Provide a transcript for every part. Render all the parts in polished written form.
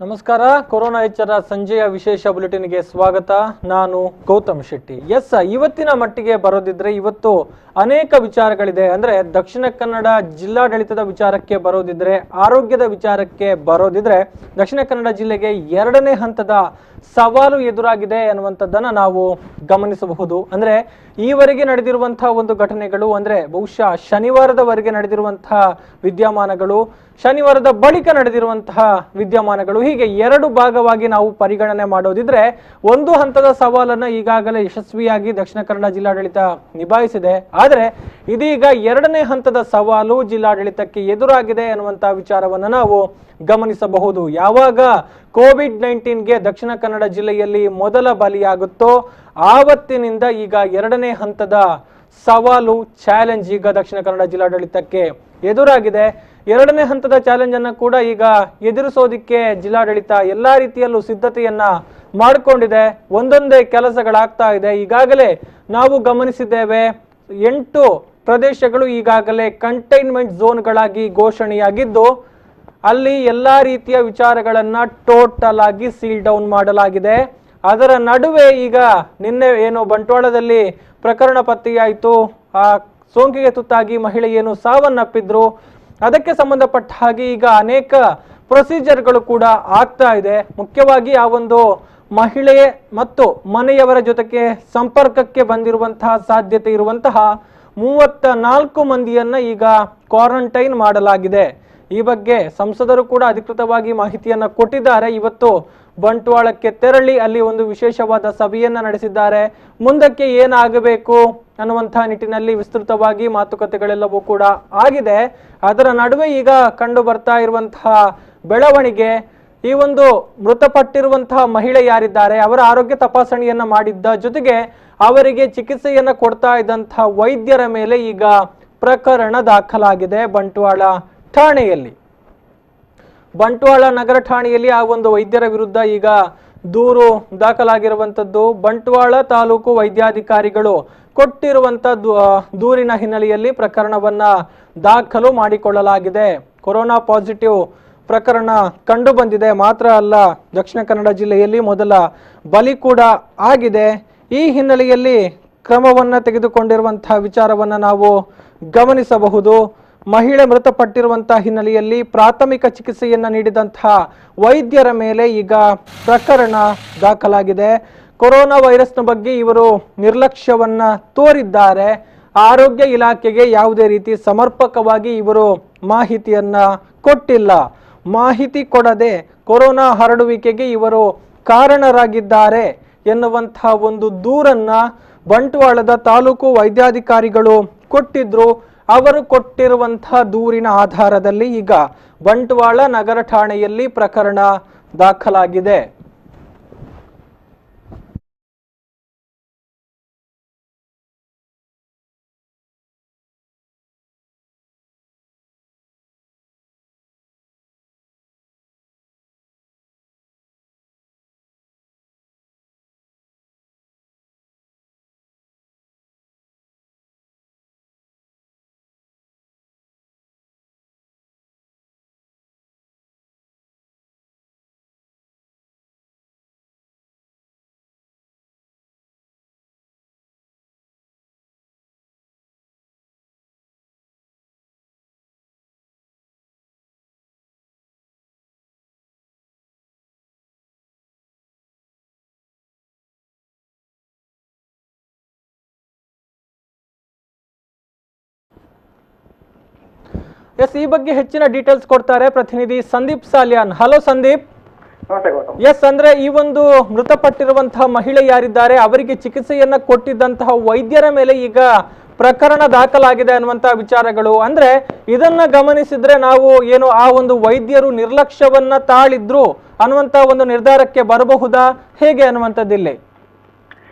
ನಮಸ್ಕಾರ. ಕೊರೋನಾ ಎಚ್ಚರ ಸಂಜೆಯ ವಿಶೇಷ ಬುಲೆಟಿನ್ಗೆ ಸ್ವಾಗತ. ನಾನು ಗೌತಮ್ ಶೆಟ್ಟಿ. ಇವತ್ತಿನ ಮಟ್ಟಿಗೆ ಬರೋದಿದ್ರೆ ಇವತ್ತು ಅನೇಕ ವಿಚಾರಗಳಿದೆ. ಅಂದ್ರೆ ದಕ್ಷಿಣ ಕನ್ನಡ ಜಿಲ್ಲಾಡಳಿತದ ವಿಚಾರಕ್ಕೆ ಬರೋದಿದ್ರೆ, ಆರೋಗ್ಯದ ವಿಚಾರಕ್ಕೆ ಬರೋದಿದ್ರೆ, ದಕ್ಷಿಣ ಕನ್ನಡ ಜಿಲ್ಲೆಗೆ ಎರಡನೇ ಹಂತದ ಸವಾಲು ಎದುರಾಗಿದೆ ಅನ್ನುವಂಥದ್ದನ್ನ ನಾವು ಗಮನಿಸಬಹುದು. ಅಂದ್ರೆ ಈವರೆಗೆ ನಡೆದಿರುವಂತಹ ಒಂದು ಘಟನೆಗಳು, ಅಂದ್ರೆ ಬಹುಶಃ ಶನಿವಾರದವರೆಗೆ ನಡೆದಿರುವಂತಹ ವಿದ್ಯಮಾನಗಳು, ಶನಿವಾರದ ಬಳಿಕ ನಡೆದಿರುವಂತಹ ವಿದ್ಯಮಾನಗಳು, ಹೀಗೆ ಎರಡು ಭಾಗವಾಗಿ ನಾವು ಪರಿಗಣನೆ ಮಾಡೋದಿದ್ರೆ, ಒಂದು ಹಂತದ ಸವಾಲನ್ನ ಈಗಾಗಲೇ ಯಶಸ್ವಿಯಾಗಿ ದಕ್ಷಿಣ ಕನ್ನಡ ಜಿಲ್ಲಾಡಳಿತ ನಿಭಾಯಿಸಿದೆ. ಆದರೆ ಇದೀಗ ಎರಡನೇ ಹಂತದ ಸವಾಲು ಜಿಲ್ಲಾಡಳಿತಕ್ಕೆ ಎದುರಾಗಿದೆ ಅನ್ನುವಂತಹ ವಿಚಾರವನ್ನ ನಾವು ಗಮನಿಸಬಹುದು. ಯಾವಾಗ ಕೋವಿಡ್-19ಗೆ ದಕ್ಷಿಣ ಕನ್ನಡ ಜಿಲ್ಲೆಯಲ್ಲಿ ಮೊದಲ ಬಲಿಯಾಗುತ್ತೋ ಆವತ್ತಿನಿಂದ ಈಗ ಎರಡನೇ ಹಂತದ ಸವಾಲು, ಚಾಲೆಂಜ್ ಈಗ ದಕ್ಷಿಣ ಕನ್ನಡ ಜಿಲ್ಲಾಡಳಿತಕ್ಕೆ ಎದುರಾಗಿದೆ. ಎರಡನೇ ಹಂತದ ಚಾಲೆಂಜ್ ಅನ್ನ ಕೂಡ ಈಗ ಎದುರಿಸೋದಿಕ್ಕೆ ಜಿಲ್ಲಾಡಳಿತ ಎಲ್ಲಾ ರೀತಿಯಲ್ಲೂ ಸಿದ್ಧತೆಯನ್ನ ಮಾಡಿಕೊಂಡಿದೆ. ಒಂದೊಂದೇ ಕೆಲಸಗಳಾಗ್ತಾ ಇದೆ. ಈಗಾಗಲೇ ನಾವು ಗಮನಿಸಿದ್ದೇವೆ, 8 ಪ್ರದೇಶಗಳು ಈಗಾಗಲೇ ಕಂಟೈನ್ಮೆಂಟ್ ಝೋನ್ಗಳಾಗಿ ಘೋಷಣೆಯಾಗಿದ್ದು, ಅಲ್ಲಿ ಎಲ್ಲಾ ರೀತಿಯ ವಿಚಾರಗಳನ್ನ ಟೋಟಲ್ ಆಗಿ ಸೀಲ್ ಡೌನ್ ಮಾಡಲಾಗಿದೆ. ಅದರ ನಡುವೆ ಈಗ ನಿನ್ನೆ ಏನು ಬಂಟ್ವಾಳದಲ್ಲಿ ಪ್ರಕರಣ ಪತ್ತೆಯಾಯಿತು, ಆ ಸೋಂಕಿಗೆ ತುತ್ತಾಗಿ ಮಹಿಳೆ ಏನು ಸಾವನ್ನಪ್ಪಿದ್ರು, ಅದಕ್ಕೆ ಸಂಬಂಧಪಟ್ಟ ಹಾಗೆ ಈಗ ಅನೇಕ ಪ್ರೊಸೀಜರ್ಗಳು ಕೂಡ ಆಗ್ತಾ ಇದೆ. ಮುಖ್ಯವಾಗಿ ಆ ಒಂದು ಮಹಿಳೆ ಮತ್ತು ಮನೆಯವರ ಜೊತೆಗೆ ಸಂಪರ್ಕಕ್ಕೆ ಬಂದಿರುವಂತಹ ಸಾಧ್ಯತೆ ಇರುವಂತಹ 34 ಮಂದಿಯನ್ನ ಈಗ ಕ್ವಾರಂಟೈನ್ ಮಾಡಲಾಗಿದೆ. ಈ ಬಗ್ಗೆ ಸಂಸದರು ಕೂಡ ಅಧಿಕೃತವಾಗಿ ಮಾಹಿತಿಯನ್ನ ಕೊಟ್ಟಿದ್ದಾರೆ. ಇವತ್ತು ಬಂಟ್ವಾಳಕ್ಕೆ ತೆರಳಿ ಅಲ್ಲಿ ಒಂದು ವಿಶೇಷವಾದ ಸಭೆಯನ್ನ ನಡೆಸಿದ್ದಾರೆ. ಮುಂದಕ್ಕೆ ಏನಾಗಬೇಕು ಅನ್ನುವಂತಹ ನಿಟ್ಟಿನಲ್ಲಿ ವಿಸ್ತೃತವಾಗಿ ಮಾತುಕತೆಗಳೆಲ್ಲವೂ ಕೂಡ ಆಗಿದೆ. ಅದರ ನಡುವೆ ಈಗ ಕಂಡು ಬರ್ತಾ ಇರುವಂತಹ ಬೆಳವಣಿಗೆ, ಈ ಒಂದು ಮೃತಪಟ್ಟಿರುವಂತಹ ಮಹಿಳೆ ಯಾರಿದ್ದಾರೆ ಅವರ ಆರೋಗ್ಯ ತಪಾಸಣೆಯನ್ನ ಮಾಡಿದ್ದ ಜೊತೆಗೆ ಅವರಿಗೆ ಚಿಕಿತ್ಸೆಯನ್ನ ಕೊಡ್ತಾ ಇದ್ದಂತಹ ವೈದ್ಯರ ಮೇಲೆ ಈಗ ಪ್ರಕರಣ ದಾಖಲಾಗಿದೆ ಬಂಟ್ವಾಳ ಠಾಣೆಯಲ್ಲಿ. ಬಂಟ್ವಾಳ ನಗರ ಠಾಣೆಯಲ್ಲಿ ಆ ಒಂದು ವೈದ್ಯರ ವಿರುದ್ಧ ಈಗ ದೂರು ದಾಖಲಾಗಿರುವಂತದ್ದು. ಬಂಟ್ವಾಳ ತಾಲೂಕು ವೈದ್ಯಾಧಿಕಾರಿಗಳು ಕೊಟ್ಟಿರುವಂತ ದೂರಿನ ಹಿನ್ನೆಲೆಯಲ್ಲಿ ಪ್ರಕರಣವನ್ನ ದಾಖಲು ಮಾಡಿಕೊಳ್ಳಲಾಗಿದೆ. ಕೊರೋನಾ ಪಾಸಿಟಿವ್ ಪ್ರಕರಣ ಕಂಡು ಬಂದಿದೆ. ಮಾತ್ರ ಅಲ್ಲ, ದಕ್ಷಿಣ ಕನ್ನಡ ಜಿಲ್ಲೆಯಲ್ಲಿ ಮೊದಲ ಬಲಿ ಕೂಡ ಆಗಿದೆ. ಈ ಹಿನ್ನೆಲೆಯಲ್ಲಿ ಕ್ರಮವನ್ನ ತೆಗೆದುಕೊಂಡಿರುವಂತಹ ವಿಚಾರವನ್ನ ನಾವು ಗಮನಿಸಬಹುದು. ಮಹಿಳೆ ಮೃತಪಟ್ಟಿರುವಂತಹ ಹಿನ್ನೆಲೆಯಲ್ಲಿ ಪ್ರಾಥಮಿಕ ಚಿಕಿತ್ಸೆಯನ್ನ ನೀಡಿದಂತಹ ವೈದ್ಯರ ಮೇಲೆ ಈಗ ಪ್ರಕರಣ ದಾಖಲಾಗಿದೆ. ಕೊರೋನಾ ವೈರಸ್ನ ಬಗ್ಗೆ ಇವರು ನಿರ್ಲಕ್ಷ್ಯವನ್ನ ತೋರಿದ್ದಾರೆ. ಆರೋಗ್ಯ ಇಲಾಖೆಗೆ ಯಾವುದೇ ರೀತಿ ಸಮರ್ಪಕವಾಗಿ ಇವರು ಮಾಹಿತಿಯನ್ನ ಕೊಟ್ಟಿಲ್ಲ. ಮಾಹಿತಿ ಕೊಡದೆ ಕೊರೋನಾ ಹರಡುವಿಕೆಗೆ ಇವರು ಕಾರಣರಾಗಿದ್ದಾರೆ ಎನ್ನುವಂತಹ ಒಂದು ದೂರನ್ನ ಬಂಟ್ವಾಳದ ತಾಲೂಕು ವೈದ್ಯಾಧಿಕಾರಿಗಳು ಕೊಟ್ಟಿದ್ರು. ಅವರು ಕೊಟ್ಟಿರುವಂತಹ ದೂರಿನ ಆಧಾರದಲ್ಲಿ ಈಗ ಬಂಟ್ವಾಳ ನಗರ ಠಾಣೆಯಲ್ಲಿ ಪ್ರಕರಣ ದಾಖಲಾಗಿದೆ. ಈ ಬಗ್ಗೆ ಹೆಚ್ಚಿನ ಡೀಟೇಲ್ಸ್ ಕೊಡ್ತಾರೆ ಪ್ರತಿನಿಧಿ ಸಂದೀಪ್ ಸಾಲ್ಯಾನ್. ಹಲೋ ಸಂದೀಪ್. ಅಂದ್ರೆ ಈ ಒಂದು ಮೃತಪಟ್ಟಿರುವಂತಹ ಮಹಿಳೆ ಯಾರಿದ್ದಾರೆ ಅವರಿಗೆ ಚಿಕಿತ್ಸೆಯನ್ನ ಕೊಟ್ಟಿದ್ದಂತಹ ವೈದ್ಯರ ಮೇಲೆ ಈಗ ಪ್ರಕರಣ ದಾಖಲಾಗಿದೆ ಅನ್ನುವಂತಹ ವಿಚಾರಗಳು. ಅಂದ್ರೆ ಇದನ್ನ ಗಮನಿಸಿದ್ರೆ ನಾವು ಏನು ಆ ಒಂದು ವೈದ್ಯರು ನಿರ್ಲಕ್ಷ್ಯವನ್ನ ತಾಳಿದ್ರು ಅನ್ನುವಂತಹ ಒಂದು ನಿರ್ಧಾರಕ್ಕೆ ಬರಬಹುದಾ, ಹೇಗೆ ಅನ್ನುವಂಥದ್ದಿಲ್ಲ?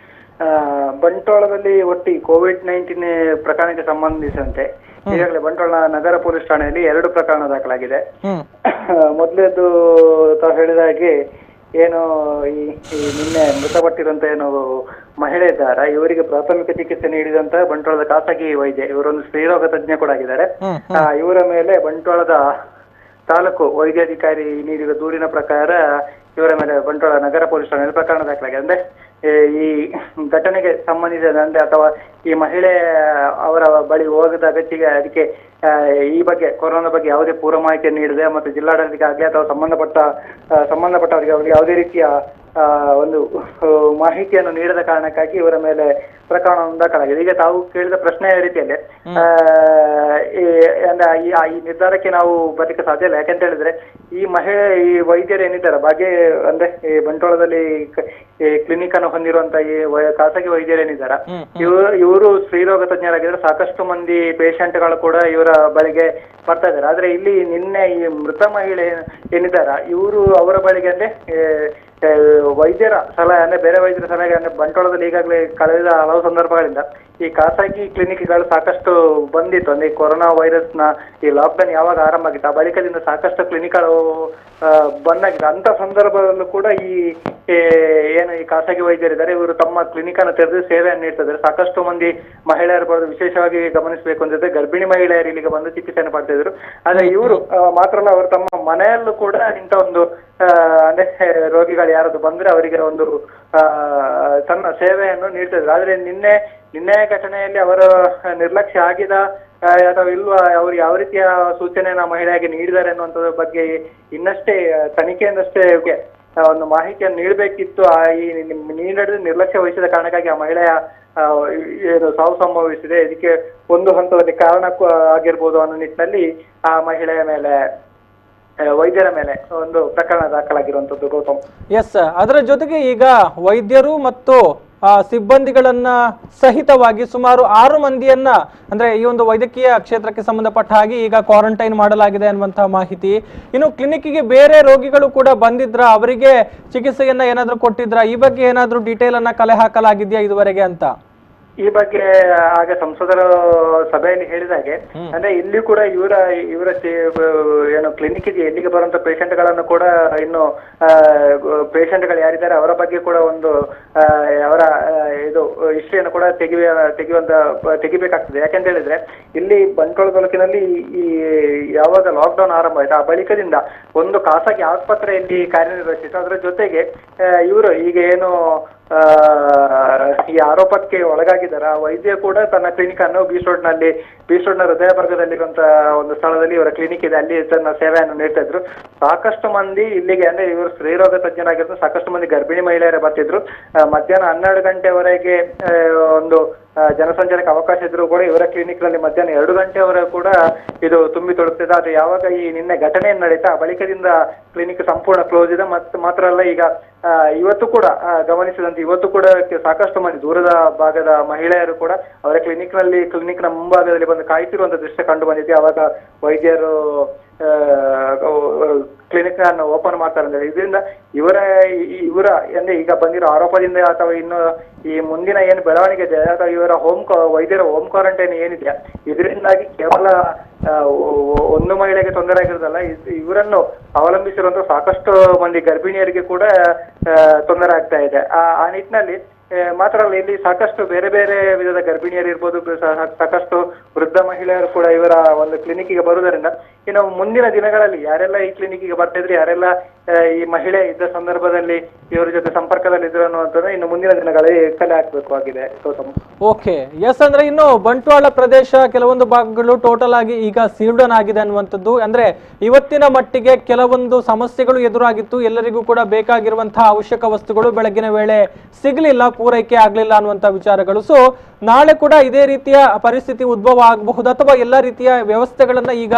ಬಂಟ್ವಾಳದಲ್ಲಿ ಒಟ್ಟು ಕೋವಿಡ್-19 ಪ್ರಕರಣಕ್ಕೆ ಸಂಬಂಧಿಸಿದಂತೆ ಈಗಾಗಲೇ ಬಂಟ್ವಾಳ ನಗರ ಪೊಲೀಸ್ ಠಾಣೆಯಲ್ಲಿ 2 ಪ್ರಕರಣ ದಾಖಲಾಗಿದೆ. ಮೊದಲೇದು ತಾವು ಹೇಳಿದ ಹಾಗೆ ಏನು ಈ ನಿನ್ನೆ ಮೃತಪಟ್ಟಿರುವಂತ ಏನು ಮಹಿಳೆ ಇದ್ದಾರೆ, ಇವರಿಗೆ ಪ್ರಾಥಮಿಕ ಚಿಕಿತ್ಸೆ ನೀಡಿದಂತ ಬಂಟ್ವಾಳದ ಖಾಸಗಿ ವೈದ್ಯ, ಇವರೊಂದು ಸ್ತ್ರೀರೋಗ ತಜ್ಞ ಕೂಡ ಆಗಿದ್ದಾರೆ. ಇವರ ಮೇಲೆ ಬಂಟ್ವಾಳದ ತಾಲೂಕು ವೈದ್ಯಾಧಿಕಾರಿ ನೀಡಿದ ದೂರಿನ ಪ್ರಕಾರ ಇವರ ಮೇಲೆ ಬಂಟ್ವಾಳ ನಗರ ಪೊಲೀಸ್ ಠಾಣೆಯಲ್ಲಿ ಪ್ರಕರಣ ದಾಖಲಾಗಿದೆ. ಅಂದ್ರೆ ಈ ಘಟನೆಗೆ ಸಂಬಂಧಿಸಿದಂತೆ ಅಥವಾ ಈ ಮಹಿಳೆ ಅವರ ಬಳಿ ಹೋಗದ ವ್ಯಕ್ತಿಗೆ ಅದಕ್ಕೆ ಈ ಬಗ್ಗೆ ಕೊರೋನಾ ಬಗ್ಗೆ ಯಾವುದೇ ಪೂರ್ವ ಮಾಹಿತಿಯನ್ನು ನೀಡದೆ ಮತ್ತು ಜಿಲ್ಲಾಡಳಿತಕ್ಕೆ ಆಗಲಿ ಅಥವಾ ಸಂಬಂಧಪಟ್ಟವರಿಗೆ ಅವರಿಗೆ ಯಾವುದೇ ರೀತಿಯ ಒಂದು ಮಾಹಿತಿಯನ್ನು ನೀಡದ ಕಾರಣಕ್ಕಾಗಿ ಇವರ ಮೇಲೆ ಪ್ರಕರಣವನ್ನು ದಾಖಲಾಗಿದೆ. ಈಗ ತಾವು ಕೇಳಿದ ಪ್ರಶ್ನೆಯ ರೀತಿಯಲ್ಲಿ ಅಂದ್ರೆ ಈ ನಿರ್ಧಾರಕ್ಕೆ ನಾವು ಬರಲಿಕ್ಕೆ ಸಾಧ್ಯ ಇಲ್ಲ. ಯಾಕಂತ ಹೇಳಿದ್ರೆ ಈ ವೈದ್ಯರು ಏನಿದ್ದಾರೆ ಅಂದ್ರೆ ಈ ಬಂಟ್ವಾಳದಲ್ಲಿ ಕ್ಲಿನಿಕ್ ಅನ್ನು ಹೊಂದಿರುವಂತ ಈ ಖಾಸಗಿ ವೈದ್ಯರು ಏನಿದ್ದಾರೆ ಇವರು ಸ್ತ್ರೀರೋಗ ತಜ್ಞರಾಗಿದ್ರೆ ಸಾಕಷ್ಟು ಮಂದಿ ಪೇಷಂಟ್ಗಳು ಕೂಡ ಇವರ ಬಳಿಗೆ ಬರ್ತಾ ಇದ್ದಾರೆ. ಆದ್ರೆ ಇಲ್ಲಿ ನಿನ್ನೆ ಈ ಮೃತ ಮಹಿಳೆ ಏನಿದ್ದಾರೆ ಇವರು ಅವರ ಬಳಿಗೆ ಅಂದ್ರೆ ವೈದ್ಯರ ಸಲಹೆ ಅಂದ್ರೆ ಬೇರೆ ವೈದ್ಯರ ಸಲಹೆ ಅಂದ್ರೆ ಬಂಟ್ವಾಳದಲ್ಲಿ ಈಗಾಗಲೇ ಕಳೆದ ಹಲವು ಸಂದರ್ಭಗಳಿಂದ ಈ ಖಾಸಗಿ ಕ್ಲಿನಿಕ್ಗಳು ಸಾಕಷ್ಟು ಬಂದಿತ್ತು. ಅಂದ್ರೆ ಈ ಕೊರೋನಾ ವೈರಸ್ನ ಈ ಲಾಕ್ಡೌನ್ ಯಾವಾಗ ಆರಂಭ ಆಗಿತ್ತು ಆ ಬಳಿಕದಿಂದ ಸಾಕಷ್ಟು ಕ್ಲಿನಿಕ್ಗಳು ಬಂದಾಗಿದೆ. ಅಂತ ಸಂದರ್ಭದಲ್ಲೂ ಕೂಡ ಏನು ಈ ಖಾಸಗಿ ವೈದ್ಯರಿದ್ದಾರೆ ಇವರು ತಮ್ಮ ಕ್ಲಿನಿಕ್ ಅನ್ನು ತೆರೆದು ಸೇವೆಯನ್ನು ನೀಡ್ತಾ ಇದ್ದಾರೆ. ಸಾಕಷ್ಟು ಮಂದಿ ಮಹಿಳೆಯರು ಬರೋದು ವಿಶೇಷವಾಗಿ ಗಮನಿಸಬೇಕು ಅಂದ್ರೆ ಗರ್ಭಿಣಿ ಮಹಿಳೆಯರು ಇಲ್ಲಿಗೆ ಬಂದು ಚಿಕಿತ್ಸೆಯನ್ನು ಪಡ್ತಾ ಇದ್ರು. ಆದ್ರೆ ಇವರು ಮಾತ್ರ ಅಲ್ಲ ಅವರು ತಮ್ಮ ಮನೆಯಲ್ಲೂ ಕೂಡ ಇಂಥ ಒಂದು ಅಂದ್ರೆ ರೋಗಿಗಳು ಯಾರಾದ್ರು ಬಂದ್ರೆ ಅವರಿಗೆ ಒಂದು ತನ್ನ ಸೇವೆಯನ್ನು ನೀಡ್ತಾ ಇದ್ರು. ಆದ್ರೆ ನಿನ್ನೆ ಘಟನೆಯಲ್ಲಿ ಅವರ ನಿರ್ಲಕ್ಷ್ಯ ಆಗಿದ ಅಥವಾ ಇಲ್ವಾ ಅವ್ರು ಯಾವ ರೀತಿಯ ಸೂಚನೆಯನ್ನ ಮಹಿಳೆಗೆ ನೀಡಿದ್ದಾರೆ ಅನ್ನುವಂಥದ್ರ ಬಗ್ಗೆ ಇನ್ನಷ್ಟೇ ತನಿಖೆಯಿಂದಷ್ಟೇ ಒಂದು ಮಾಹಿತಿಯನ್ನು ನೀಡಬೇಕಿತ್ತು. ಈ ನೀಡಿದ ನಿರ್ಲಕ್ಷ್ಯ ವಹಿಸಿದ ಕಾರಣಕ್ಕಾಗಿ ಆ ಮಹಿಳೆಯ ಏನು ಸಾವು ಸಂಭವಿಸಿದೆ. ಇದಕ್ಕೆ ಒಂದು ಹಂತದಲ್ಲಿ ಕಾರಣಕ್ಕೂ ಆಗಿರ್ಬೋದು ಅನ್ನೋ ನಿಟ್ಟಿನಲ್ಲಿ ಆ ಮಹಿಳೆಯ ಮೇಲೆ ವೈದ್ಯರ ಮೇಲೆ ಒಂದು ಪ್ರಕರಣ ದಾಖಲಾಗಿರುವಂತದ್ದು ಗೌತಮ್. ಎಸ್, ಅದರ ಜೊತೆಗೆ ಈಗ ವೈದ್ಯರು ಮತ್ತು ಸಿಬ್ಬಂದಿಗಳನ್ನ ಸಹಿತವಾಗಿ ಸುಮಾರು 6 ಮಂದಿಯನ್ನ ಅಂದ್ರೆ ಈ ಒಂದು ವೈದ್ಯಕೀಯ ಕ್ಷೇತ್ರಕ್ಕೆ ಸಂಬಂಧಪಟ್ಟ ಹಾಗೆ ಈಗ ಕ್ವಾರಂಟೈನ್ ಮಾಡಲಾಗಿದೆ ಅನ್ನುವಂತಹ ಮಾಹಿತಿ. ಇನ್ನು ಕ್ಲಿನಿಕ್ಗೆ ಬೇರೆ ರೋಗಿಗಳು ಕೂಡ ಬಂದಿದ್ರ, ಅವರಿಗೆ ಚಿಕಿತ್ಸೆಯನ್ನ ಏನಾದ್ರೂ ಕೊಟ್ಟಿದ್ರ, ಈ ಬಗ್ಗೆ ಏನಾದ್ರೂ ಡೀಟೇಲ್ ಅನ್ನ ಕಲೆ ಹಾಕಲಾಗಿದೆಯಾ ಇದುವರೆಗೆ ಅಂತ? ಈ ಬಗ್ಗೆ ಆಗ ಸಂಸದರ ಸಭೆಯಲ್ಲಿ ಹೇಳಿದಾಗೆ ಅಂದ್ರೆ ಇಲ್ಲಿ ಕೂಡ ಇವರ ಏನು ಕ್ಲಿನಿಕ್ ಇದೆ ಎಲ್ಲಿಗೆ ಬರುವಂತ ಪೇಷಂಟ್ ಗಳನ್ನು ಕೂಡ ಇನ್ನು ಪೇಷಂಟ್ ಗಳು ಯಾರಿದ್ದಾರೆ ಅವರ ಬಗ್ಗೆ ಕೂಡ ಒಂದು ಅವರ ಇದು ಹಿಸ್ಟ್ರಿಯನ್ನು ಕೂಡ ತೆಗಿಬೇಕಾಗ್ತದೆ. ಯಾಕೆಂತ ಹೇಳಿದ್ರೆ ಇಲ್ಲಿ ಬಂಟ್ವಾಳ ತಾಲೂಕಿನಲ್ಲಿ ಈ ಯಾವಾಗ ಲಾಕ್ಡೌನ್ ಆರಂಭ ಆಯ್ತು ಆ ಬಳಿಕದಿಂದ ಒಂದು ಖಾಸಗಿ ಆಸ್ಪತ್ರೆಯಲ್ಲಿ ಕಾರ್ಯನಿರ್ವಹಿಸಿತ್ತು. ಅದರ ಜೊತೆಗೆ ಇವರು ಈಗ ಏನು ಈ ಆರೋಪಕ್ಕೆ ಒಳಗಾಗಿದ್ದಾರೆ ಆ ವೈದ್ಯ ಕೂಡ ತನ್ನ ಕ್ಲಿನಿಕ್ ಅನ್ನು ಬೀಚ್ ರೋಡ್ನ ಹೃದಯ ಭಾಗದಲ್ಲಿರುವಂತ ಒಂದು ಸ್ಥಳದಲ್ಲಿ ಇವರ ಕ್ಲಿನಿಕ್ ಇದೆ, ಅಲ್ಲಿ ತನ್ನ ಸೇವೆಯನ್ನು ನೀಡ್ತಾ ಇದ್ರು. ಸಾಕಷ್ಟು ಮಂದಿ ಇಲ್ಲಿಗೆ ಅಂದ್ರೆ ಇವರು ಸ್ತ್ರೀರೋಗ ತಜ್ಞರಾಗಿದ್ರು, ಸಾಕಷ್ಟು ಮಂದಿ ಗರ್ಭಿಣಿ ಮಹಿಳೆಯರೇ ಬರ್ತಿದ್ರು. ಮಧ್ಯಾಹ್ನ 12 ಗಂಟೆವರೆಗೆ ಒಂದು ಜನಸಂಚಾರಕ್ಕೆ ಅವಕಾಶ ಇದ್ರು ಕೂಡ ಇವರ ಕ್ಲಿನಿಕ್ ನಲ್ಲಿ ಮಧ್ಯಾಹ್ನ 2 ಗಂಟೆವರೆಗೂ ಕೂಡ ಇದು ತುಂಬಿ ತೊಡಗ್ತಿದೆ. ಅದು ಯಾವಾಗ ಈ ನಿನ್ನೆ ಘಟನೆ ನಡೀತಾ ಆ ಬಳಿಕದಿಂದ ಕ್ಲಿನಿಕ್ ಸಂಪೂರ್ಣ ಕ್ಲೋಸ್ ಇದೆ. ಮಾತ್ರ ಅಲ್ಲ ಈಗ ಇವತ್ತು ಕೂಡ ಗಮನಿಸಿದಂತೆ ಇವತ್ತು ಕೂಡ ಸಾಕಷ್ಟು ಮಂದಿ ದೂರದ ಭಾಗದ ಮಹಿಳೆಯರು ಕೂಡ ಅವರ ಕ್ಲಿನಿಕ್ನ ಮುಂಭಾಗದಲ್ಲಿ ಬಂದು ಕಾಯ್ತಿರುವಂತ ದೃಶ್ಯ ಕಂಡು ಬಂದಿದೆ. ಅವಾಗ ವೈದ್ಯರು ಕ್ಲಿನಿಕ್ ಅನ್ನು ಓಪನ್ ಮಾಡ್ತಾರೆ ಅಂದ್ರೆ ಇದರಿಂದ ಇವರ ಅಂದ್ರೆ ಈಗ ಬಂದಿರೋ ಆರೋಪದಿಂದ ಅಥವಾ ಇನ್ನು ಈ ಮುಂದಿನ ಏನು ಬೆಳವಣಿಗೆ ಇದೆ ಅಥವಾ ಇವರ ವೈದ್ಯರ ಹೋಮ್ ಕ್ವಾರಂಟೈನ್ ಏನಿದೆ ಇದರಿಂದಾಗಿ ಕೇವಲ ಒಂದು ಮಹಿಳೆಗೆ ತೊಂದರೆ ಆಗಿರೋದಲ್ಲ, ಇವರನ್ನು ಅವಲಂಬಿಸಿರುವಂತ ಸಾಕಷ್ಟು ಮಂದಿ ಗರ್ಭಿಣಿಯರಿಗೆ ಕೂಡ ತೊಂದರೆ ಆಗ್ತಾ ಇದೆ. ಆ ನಿಟ್ಟಿನಲ್ಲಿ ಮಾತ್ರ ಅಲ್ಲ ಇಲ್ಲಿ ಸಾಕಷ್ಟು ಬೇರೆ ಬೇರೆ ವಿಧದ ಗರ್ಭಿಣಿಯರು ಇರ್ಬೋದು, ಸಾಕಷ್ಟು ವೃದ್ಧ ಮಹಿಳೆಯರು ಕೂಡ ಇವರ ಒಂದು ಕ್ಲಿನಿಕ್ಗೆ ಬರುವುದರಿಂದ ಇನ್ನು ಮುಂದಿನ ದಿನಗಳಲ್ಲಿ ಯಾರೆಲ್ಲ ಈ ಕ್ಲಿನಿಕ್ಗೆ ಬರ್ತಾ ಇದ್ರೆ ಯಾರೆಲ್ಲ ಈ ಮಹಿಳೆ ಇದ್ದ ಸಂದರ್ಭದಲ್ಲಿ ಇವರ ಜೊತೆ ಸಂಪರ್ಕದಲ್ಲಿ ಇದ್ರು ಅನ್ನುವಂಥದ್ದು ಇನ್ನು ಮುಂದಿನ ದಿನಗಳಲ್ಲಿ ಕಲೆ ಹಾಕಬೇಕು ಆಗಿದೆ. ಓಕೆ, ಎಸ್, ಅಂದ್ರೆ ಇನ್ನು ಬಂಟ್ವಾಳ ಪ್ರದೇಶ ಕೆಲವೊಂದು ಭಾಗಗಳು ಟೋಟಲ್ ಆಗಿ ಈಗ ಸೀಲ್ ಡೌನ್ ಆಗಿದೆ ಅನ್ನುವಂಥದ್ದು. ಅಂದ್ರೆ ಇವತ್ತಿನ ಮಟ್ಟಿಗೆ ಕೆಲವೊಂದು ಸಮಸ್ಯೆಗಳು ಎದುರಾಗಿತ್ತು, ಎಲ್ಲರಿಗೂ ಕೂಡ ಬೇಕಾಗಿರುವಂತಹ ಅವಶ್ಯಕ ವಸ್ತುಗಳು ಬೆಳಗಿನ ವೇಳೆ ಸಿಗಲಿಲ್ಲ, ಪೂರೈಕೆ ಆಗ್ಲಿಲ್ಲ ಅನ್ನುವಂಥ ವಿಚಾರಗಳು. ಸೊ ನಾಳೆ ಕೂಡ ಇದೇ ರೀತಿಯ ಪರಿಸ್ಥಿತಿ ಉದ್ಭವ ಆಗಬಹುದು ಅಥವಾ ಎಲ್ಲ ರೀತಿಯ ವ್ಯವಸ್ಥೆಗಳನ್ನ ಈಗ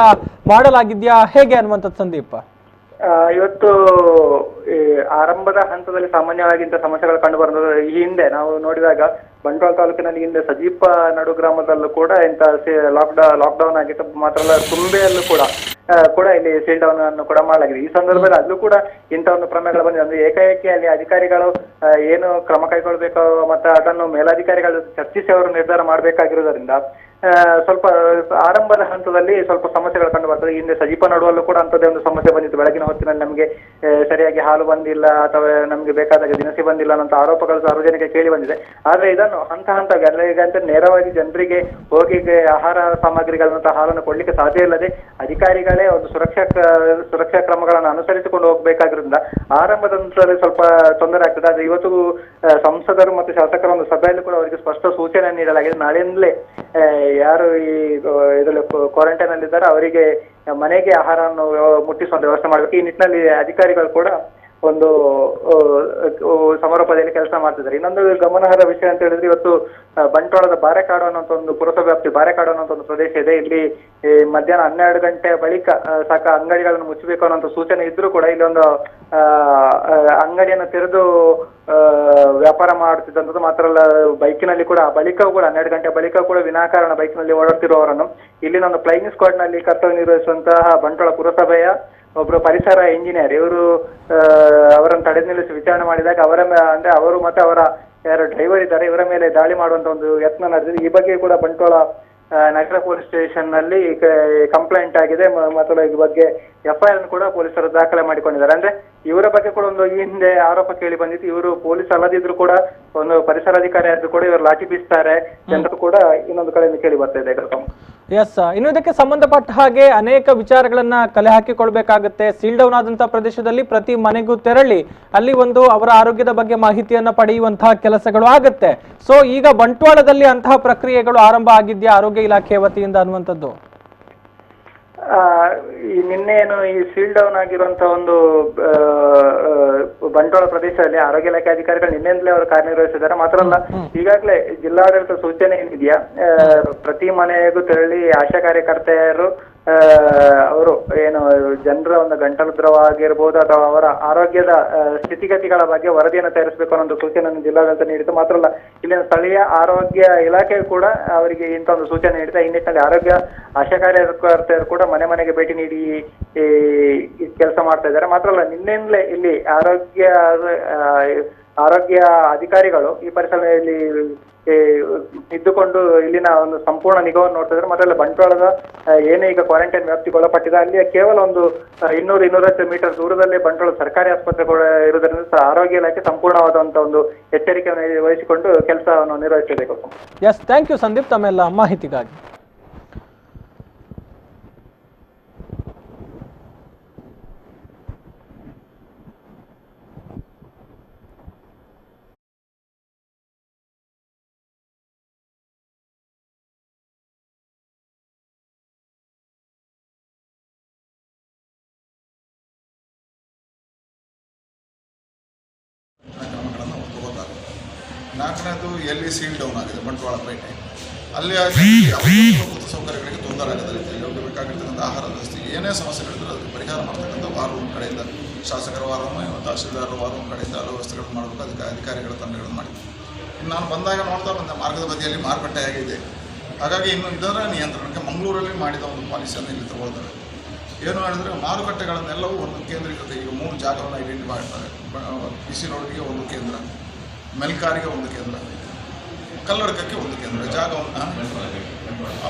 ಮಾಡಲಾಗಿದ್ಯಾ ಹೇಗೆ ಅನ್ನುವಂಥದ್ದು ಸಂದೀಪ್? ಇವತ್ತು ಆರಂಭದ ಹಂತದಲ್ಲಿ ಸಾಮಾನ್ಯವಾಗಿ ಇಂಥ ಸಮಸ್ಯೆಗಳು ಕಂಡು ಬರುವುದು. ಈ ಹಿಂದೆ ನಾವು ನೋಡಿದಾಗ ಬಂಟ್ವಾಳ ತಾಲೂಕಿನಲ್ಲಿ ಹಿಂದೆ ಸಜೀಪ ನಡು ಗ್ರಾಮದಲ್ಲೂ ಕೂಡ ಇಂಥ ಲಾಕ್ಡೌನ್ ಆಗಿತ್ತು. ಮಾತ್ರ ಅಲ್ಲ ತುಂಬೆಯಲ್ಲೂ ಕೂಡ ಇಲ್ಲಿ ಸೀಲ್ ಡೌನ್ ಅನ್ನು ಕೂಡ ಮಾಡಲಾಗಿದೆ. ಈ ಸಂದರ್ಭದಲ್ಲಿ ಅಲ್ಲೂ ಕೂಡ ಇಂಥ ಒಂದು ಕ್ರಮಗಳು ಬಂದಿದೆ. ಅಂದ್ರೆ ಏಕಾಏಕಿ ಅಲ್ಲಿ ಅಧಿಕಾರಿಗಳು ಏನು ಕ್ರಮ ಕೈಗೊಳ್ಬೇಕು ಮತ್ತೆ ಅದನ್ನು ಮೇಲಾಧಿಕಾರಿಗಳು ಚರ್ಚಿಸಿ ಅವರು ನಿರ್ಧಾರ ಮಾಡಬೇಕಾಗಿರೋದ್ರಿಂದ ಸ್ವಲ್ಪ ಆರಂಭದ ಹಂತದಲ್ಲಿ ಸ್ವಲ್ಪ ಸಮಸ್ಯೆಗಳು ಕಂಡು ಬರ್ತದೆ. ಹಿಂದೆ ಸಜೀಪ ನಡುವಲ್ಲೂ ಕೂಡ ಅಂಥದ್ದೇ ಒಂದು ಸಮಸ್ಯೆ ಬಂದಿತ್ತು. ಬೆಳಗಿನ ಹೊತ್ತಿನಲ್ಲಿ ನಮಗೆ ಸರಿಯಾಗಿ ಹಾಲು ಬಂದಿಲ್ಲ ಅಥವಾ ನಮಗೆ ಬೇಕಾದಾಗ ದಿನಸಿ ಬಂದಿಲ್ಲ ಅನ್ನೋ ಆರೋಪಗಳು ಸಾರ್ವಜನಿಕ ಕೇಳಿ ಬಂದಿದೆ. ಆದ್ರೆ ಇದನ್ನು ಹಂತ ಹಂತ ನೇರವಾಗಿ ಜನರಿಗೆ ಹೋಗಿ ಆಹಾರ ಸಾಮಗ್ರಿಗಳಂತಹ ಹಾಲನ್ನು ಕೊಡ್ಲಿಕ್ಕೆ ಸಾಧ್ಯ ಇಲ್ಲದೆ ಅಧಿಕಾರಿಗಳೇ ಒಂದು ಸುರಕ್ಷಾ ಕ್ರಮಗಳನ್ನು ಅನುಸರಿಸಿಕೊಂಡು ಹೋಗ್ಬೇಕಾಗಿರೋದ್ರಿಂದ ಆರಂಭದ ಹಂತದಲ್ಲಿ ಸ್ವಲ್ಪ ತೊಂದರೆ ಆಗ್ತದೆ. ಆದ್ರೆ ಇವತ್ತು ಸಂಸದರು ಮತ್ತು ಶಾಸಕರ ಒಂದು ಸಭೆಯಲ್ಲಿ ಕೂಡ ಅವರಿಗೆ ಸ್ಪಷ್ಟ ಸೂಚನೆ ನೀಡಲಾಗಿದೆ. ನಾಳೆಯಿಂದಲೇ ಯಾರು ಈ ಇದರಲ್ಲಿ ಕ್ವಾರಂಟೈನ್ ಅಲ್ಲಿ ಇದ್ದಾರೆ ಅವರಿಗೆ ಮನೆಗೆ ಆಹಾರವನ್ನು ಮುಟ್ಟಿಸುವಂತ ವ್ಯವಸ್ಥೆ ಮಾಡಬೇಕು. ಈ ನಿಟ್ಟಿನಲ್ಲಿ ಅಧಿಕಾರಿಗಳು ಕೂಡ ಒಂದು ಸಮರೋಪದಲ್ಲಿ ಕೆಲಸ ಮಾಡ್ತಿದ್ದಾರೆ. ಇನ್ನೊಂದು ಗಮನಾರ್ಹ ವಿಷಯ ಅಂತ ಹೇಳಿದ್ರೆ, ಇವತ್ತು ಬಂಟ್ವಾಳದ ಬಾರೆಕಾಡು ಅನ್ನೋಂಥ ಒಂದು ಪುರಸಭೆ ವ್ಯಾಪ್ತಿ ಬಾರೆಕಾಡು ಅನ್ನೋಂಥ ಒಂದು ಪ್ರದೇಶ ಇದೆ. ಇಲ್ಲಿ ಮಧ್ಯಾಹ್ನ 12 ಗಂಟೆ ಬಳಿಕ ಸಾಕ ಅಂಗಡಿಗಳನ್ನು ಮುಚ್ಚಬೇಕು ಅನ್ನೋಂಥ ಸೂಚನೆ ಇದ್ರೂ ಕೂಡ ಇಲ್ಲಿ ಒಂದು ಅಂಗಡಿಯನ್ನು ತೆರೆದು ವ್ಯಾಪಾರ ಮಾಡುತ್ತಿದ್ದಂಥದ್ದು ಮಾತ್ರ ಅಲ್ಲ, ಬೈಕಿನಲ್ಲಿ ಕೂಡ ಬಳಿಕ ಕೂಡ 12 ಗಂಟೆ ಬಳಿಕ ಕೂಡ ವಿನಾಕಾರಣ ಬೈಕ್ನಲ್ಲಿ ಓಡಾಡ್ತಿರುವವರನ್ನು ಇಲ್ಲಿನ ಒಂದು ಫ್ಲೈಯಿಂಗ್ ಸ್ಕ್ವಾಡ್ ನಲ್ಲಿ ಕರ್ತವ್ಯ ನಿರ್ವಹಿಸುವಂತಹ ಬಂಟ್ವಾಳ ಪುರಸಭೆಯ ಒಬ್ರು ಪರಿಸರ ಇಂಜಿನಿಯರ್ ಇವರು ಅವರನ್ನು ತಡೆ ನಿಲ್ಲಿಸಿ ವಿಚಾರಣೆ ಮಾಡಿದಾಗ ಅವರು ಮತ್ತೆ ಅವರ ಯಾರು ಡ್ರೈವರ್ ಇದ್ದಾರೆ ಇವರ ಮೇಲೆ ದಾಳಿ ಮಾಡುವಂತ ಒಂದು ಯತ್ನ ನಡೆದಿದೆ. ಈ ಬಗ್ಗೆ ಕೂಡ ಬಂಟ್ವಾಳ ನಗರ ಪೊಲೀಸ್ ಸ್ಟೇಷನ್ ನಲ್ಲಿ ಕಂಪ್ಲೇಂಟ್ ಆಗಿದೆ ಮತ್ತು ಈ ಬಗ್ಗೆ FIR ಕೂಡ ಪೊಲೀಸರು ದಾಖಲೆ ಮಾಡಿಕೊಂಡಿದ್ದಾರೆ. ಅಂದ್ರೆ ಇವರ ಬಗ್ಗೆ ಕೂಡ ಒಂದು ಈ ಹಿಂದೆ ಆರೋಪ ಕೇಳಿ ಬಂದಿತ್ತು. ಇವರು ಪೊಲೀಸ್ ಅಲ್ಲದಿದ್ರು ಕೂಡ ಒಂದು ಪರಿಸರಾಧಿಕಾರಿ ಆದ್ರೂ ಕೂಡ ಇವರು ಲಾಠಿ ಬೀಸ್ತಾರೆ ಜನರು ಕೂಡ ಇನ್ನೊಂದು ಕಡೆಯಿಂದ ಕೇಳಿ ಬರ್ತಾ ಇದೆ. ಎಸ್, ಇನ್ನು ಇದಕ್ಕೆ ಸಂಬಂಧಪಟ್ಟ ಹಾಗೆ ಅನೇಕ ವಿಚಾರಗಳನ್ನ ಕಲೆ ಹಾಕಿಕೊಳ್ಬೇಕಾಗುತ್ತೆ. ಸೀಲ್ ಡೌನ್ ಆದಂತಹ ಪ್ರದೇಶದಲ್ಲಿ ಪ್ರತಿ ಮನೆಗೂ ತೆರಳಿ ಅಲ್ಲಿ ಒಂದು ಅವರ ಆರೋಗ್ಯದ ಬಗ್ಗೆ ಮಾಹಿತಿಯನ್ನ ಪಡೆಯುವಂತಹ ಕೆಲಸಗಳು ಆಗುತ್ತೆ. ಸೊ ಈಗ ಬಂಟ್ವಾಳದಲ್ಲಿ ಅಂತಹ ಪ್ರಕ್ರಿಯೆಗಳು ಆರಂಭ ಆಗಿದ್ಯಾ ಆರೋಗ್ಯ ಇಲಾಖೆ ವತಿಯಿಂದ ಅನ್ನುವಂಥದ್ದು? ಈ ನಿನ್ನೆ ಏನು ಈ ಸೀಲ್ ಡೌನ್ ಆಗಿರುವಂತ ಒಂದು ಬಂಟ್ವಾಳ ಪ್ರದೇಶದಲ್ಲಿ ಆರೋಗ್ಯ ಇಲಾಖೆ ಅಧಿಕಾರಿಗಳು ನಿನ್ನೆಯಿಂದಲೇ ಅವರು ಕಾರ್ಯನಿರ್ವಹಿಸಿದ್ದಾರೆ. ಮಾತ್ರ ಅಲ್ಲ, ಈಗಾಗಲೇ ಜಿಲ್ಲಾಡಳಿತ ಸೂಚನೆ ಏನಿದೆಯಾ ಪ್ರತಿ ಮನೆಗೂ ತೆರಳಿ ಆಶಾ ಕಾರ್ಯಕರ್ತೆಯರು ಅವರು ಏನು ಜನರ ಒಂದು ಗಂಟಲು ದ್ರವ ಆಗಿರ್ಬೋದು ಅಥವಾ ಅವರ ಆರೋಗ್ಯದ ಸ್ಥಿತಿಗತಿಗಳ ಬಗ್ಗೆ ವರದಿಯನ್ನು ತಯಾರಿಸಬೇಕು ಅನ್ನೋ ಸೂಚನೆಯನ್ನು ಜಿಲ್ಲಾಡಳಿತ ನೀಡಿತು. ಮಾತ್ರ ಅಲ್ಲ, ಇಲ್ಲಿನ ಸ್ಥಳೀಯ ಆರೋಗ್ಯ ಇಲಾಖೆ ಕೂಡ ಅವರಿಗೆ ಇಂಥ ಒಂದು ಸೂಚನೆ ನೀಡಿದೆ. ಈ ನಿಟ್ಟಿನಲ್ಲಿ ಆರೋಗ್ಯ ಆಶಾ ಕಾರ್ಯಕರ್ತೆಯರು ಕೂಡ ಮನೆ ಮನೆಗೆ ಭೇಟಿ ನೀಡಿ ಕೆಲಸ ಮಾಡ್ತಾ ಇದ್ದಾರೆ. ಮಾತ್ರ ಅಲ್ಲ, ನಿನ್ನೆಯಿಂದಲೇ ಇಲ್ಲಿ ಆರೋಗ್ಯ ಅಧಿಕಾರಿಗಳು ಈ ಪರಿಸರದಲ್ಲಿ ಇದ್ದುಕೊಂಡು ಇಲ್ಲಿನ ಒಂದು ಸಂಪೂರ್ಣ ನಿಗಾವನ್ನು ನೋಡ್ತಾ ಇದ್ದಾರೆ. ಮತ್ತೆ ಬಂಟ್ವಾಳದ ಏನೇ ಈಗ ಕ್ವಾರಂಟೈನ್ ವ್ಯಾಪ್ತಿಗೊಳಪಟ್ಟಿದೆ ಅಲ್ಲಿಯ ಕೇವಲ ಒಂದು 200-250 ಮೀಟರ್ ದೂರದಲ್ಲೇ ಬಂಟ್ವಾಳ ಸರ್ಕಾರಿ ಆಸ್ಪತ್ರೆ ಕೂಡ ಇರುವುದರಿಂದ ಆರೋಗ್ಯ ಇಲಾಖೆ ಸಂಪೂರ್ಣವಾದಂತಹ ಒಂದು ಎಚ್ಚರಿಕೆಯನ್ನು ವಹಿಸಿಕೊಂಡು ಕೆಲಸವನ್ನು ನಿರ್ವಹಿಸಬೇಕು. ಎಸ್, ಥ್ಯಾಂಕ್ ಯು ಸಂದೀಪ್ ತಮ್ಮೆಲ್ಲ ಮಾಹಿತಿಗಾಗಿ. ಕ್ರಮಗಳನ್ನು ತಗೋತಾರೆ. 4ನೇದು ಎಲ್ಲಿ ಸೀಲ್ ಡೌನ್ ಆಗಿದೆ ಬಂಟ್ವಾಳ ಪೇಟೆ, ಅಲ್ಲಿ ಮೂಲಭೂತ ಸೌಕರ್ಯಗಳಿಗೆ ತೊಂದರೆ ಆಗದ ರೀತಿಯಲ್ಲಿ ಅವ್ರಿಗೆ ಬೇಕಾಗಿರ್ತಕ್ಕಂಥ ಆಹಾರ ವ್ಯವಸ್ಥೆಗೆ ಏನೇ ಸಮಸ್ಯೆಗಳಿದ್ದರೂ ಅದಕ್ಕೆ ಪರಿಹಾರ ಮಾಡ್ತಕ್ಕಂಥ ವಾರ್ ರೂಮ್ ಕಡೆಯಿಂದ ಶಾಸಕರ war room, tahsildar war room ಕಡೆಯಿಂದ ಹಲವು ವ್ಯವಸ್ಥೆಗಳನ್ನು ಮಾಡಬೇಕು. ಅದಕ್ಕೆ ಅಧಿಕಾರಿಗಳ ತಂಡಗಳನ್ನು ಮಾಡಿದ್ವಿ. ಇನ್ನು ನಾನು ಬಂದಾಗ ನೋಡ್ತಾ ಬಂದೆ ಮಾರ್ಗದ ಬದಿಯಲ್ಲಿ ಮಾರುಕಟ್ಟೆ ಆಗಿದೆ. ಹಾಗಾಗಿ ಇನ್ನು ಇದರ ನಿಯಂತ್ರಣಕ್ಕೆ ಮಂಗಳೂರಲ್ಲಿ ಮಾಡಿದ ಒಂದು ಪಾಲಿಸಿಯನ್ನು ಇಲ್ಲಿ ತಗೊಳ್ತಾರೆ. ಏನು ಹೇಳಿದ್ರೆ ಮಾರುಕಟ್ಟೆಗಳನ್ನೆಲ್ಲವೂ ಒಂದು ಕೇಂದ್ರೀಕೃತ ಈಗ 3 ಜಾಗವನ್ನು ಐಡೆಂಟಿಫೈ ಮಾಡ್ತಾರೆ. ಬಿಸಿ ರೋಡ್ಗೆ ಒಂದು ಕೇಂದ್ರ, ಮೆಲ್ಕಾರಿಗೆ ಒಂದು ಕೇಂದ್ರ, ಕಲ್ಲಡ್ಕಕ್ಕೆ ಒಂದು ಕೇಂದ್ರ, ಜಾಗವನ್ನು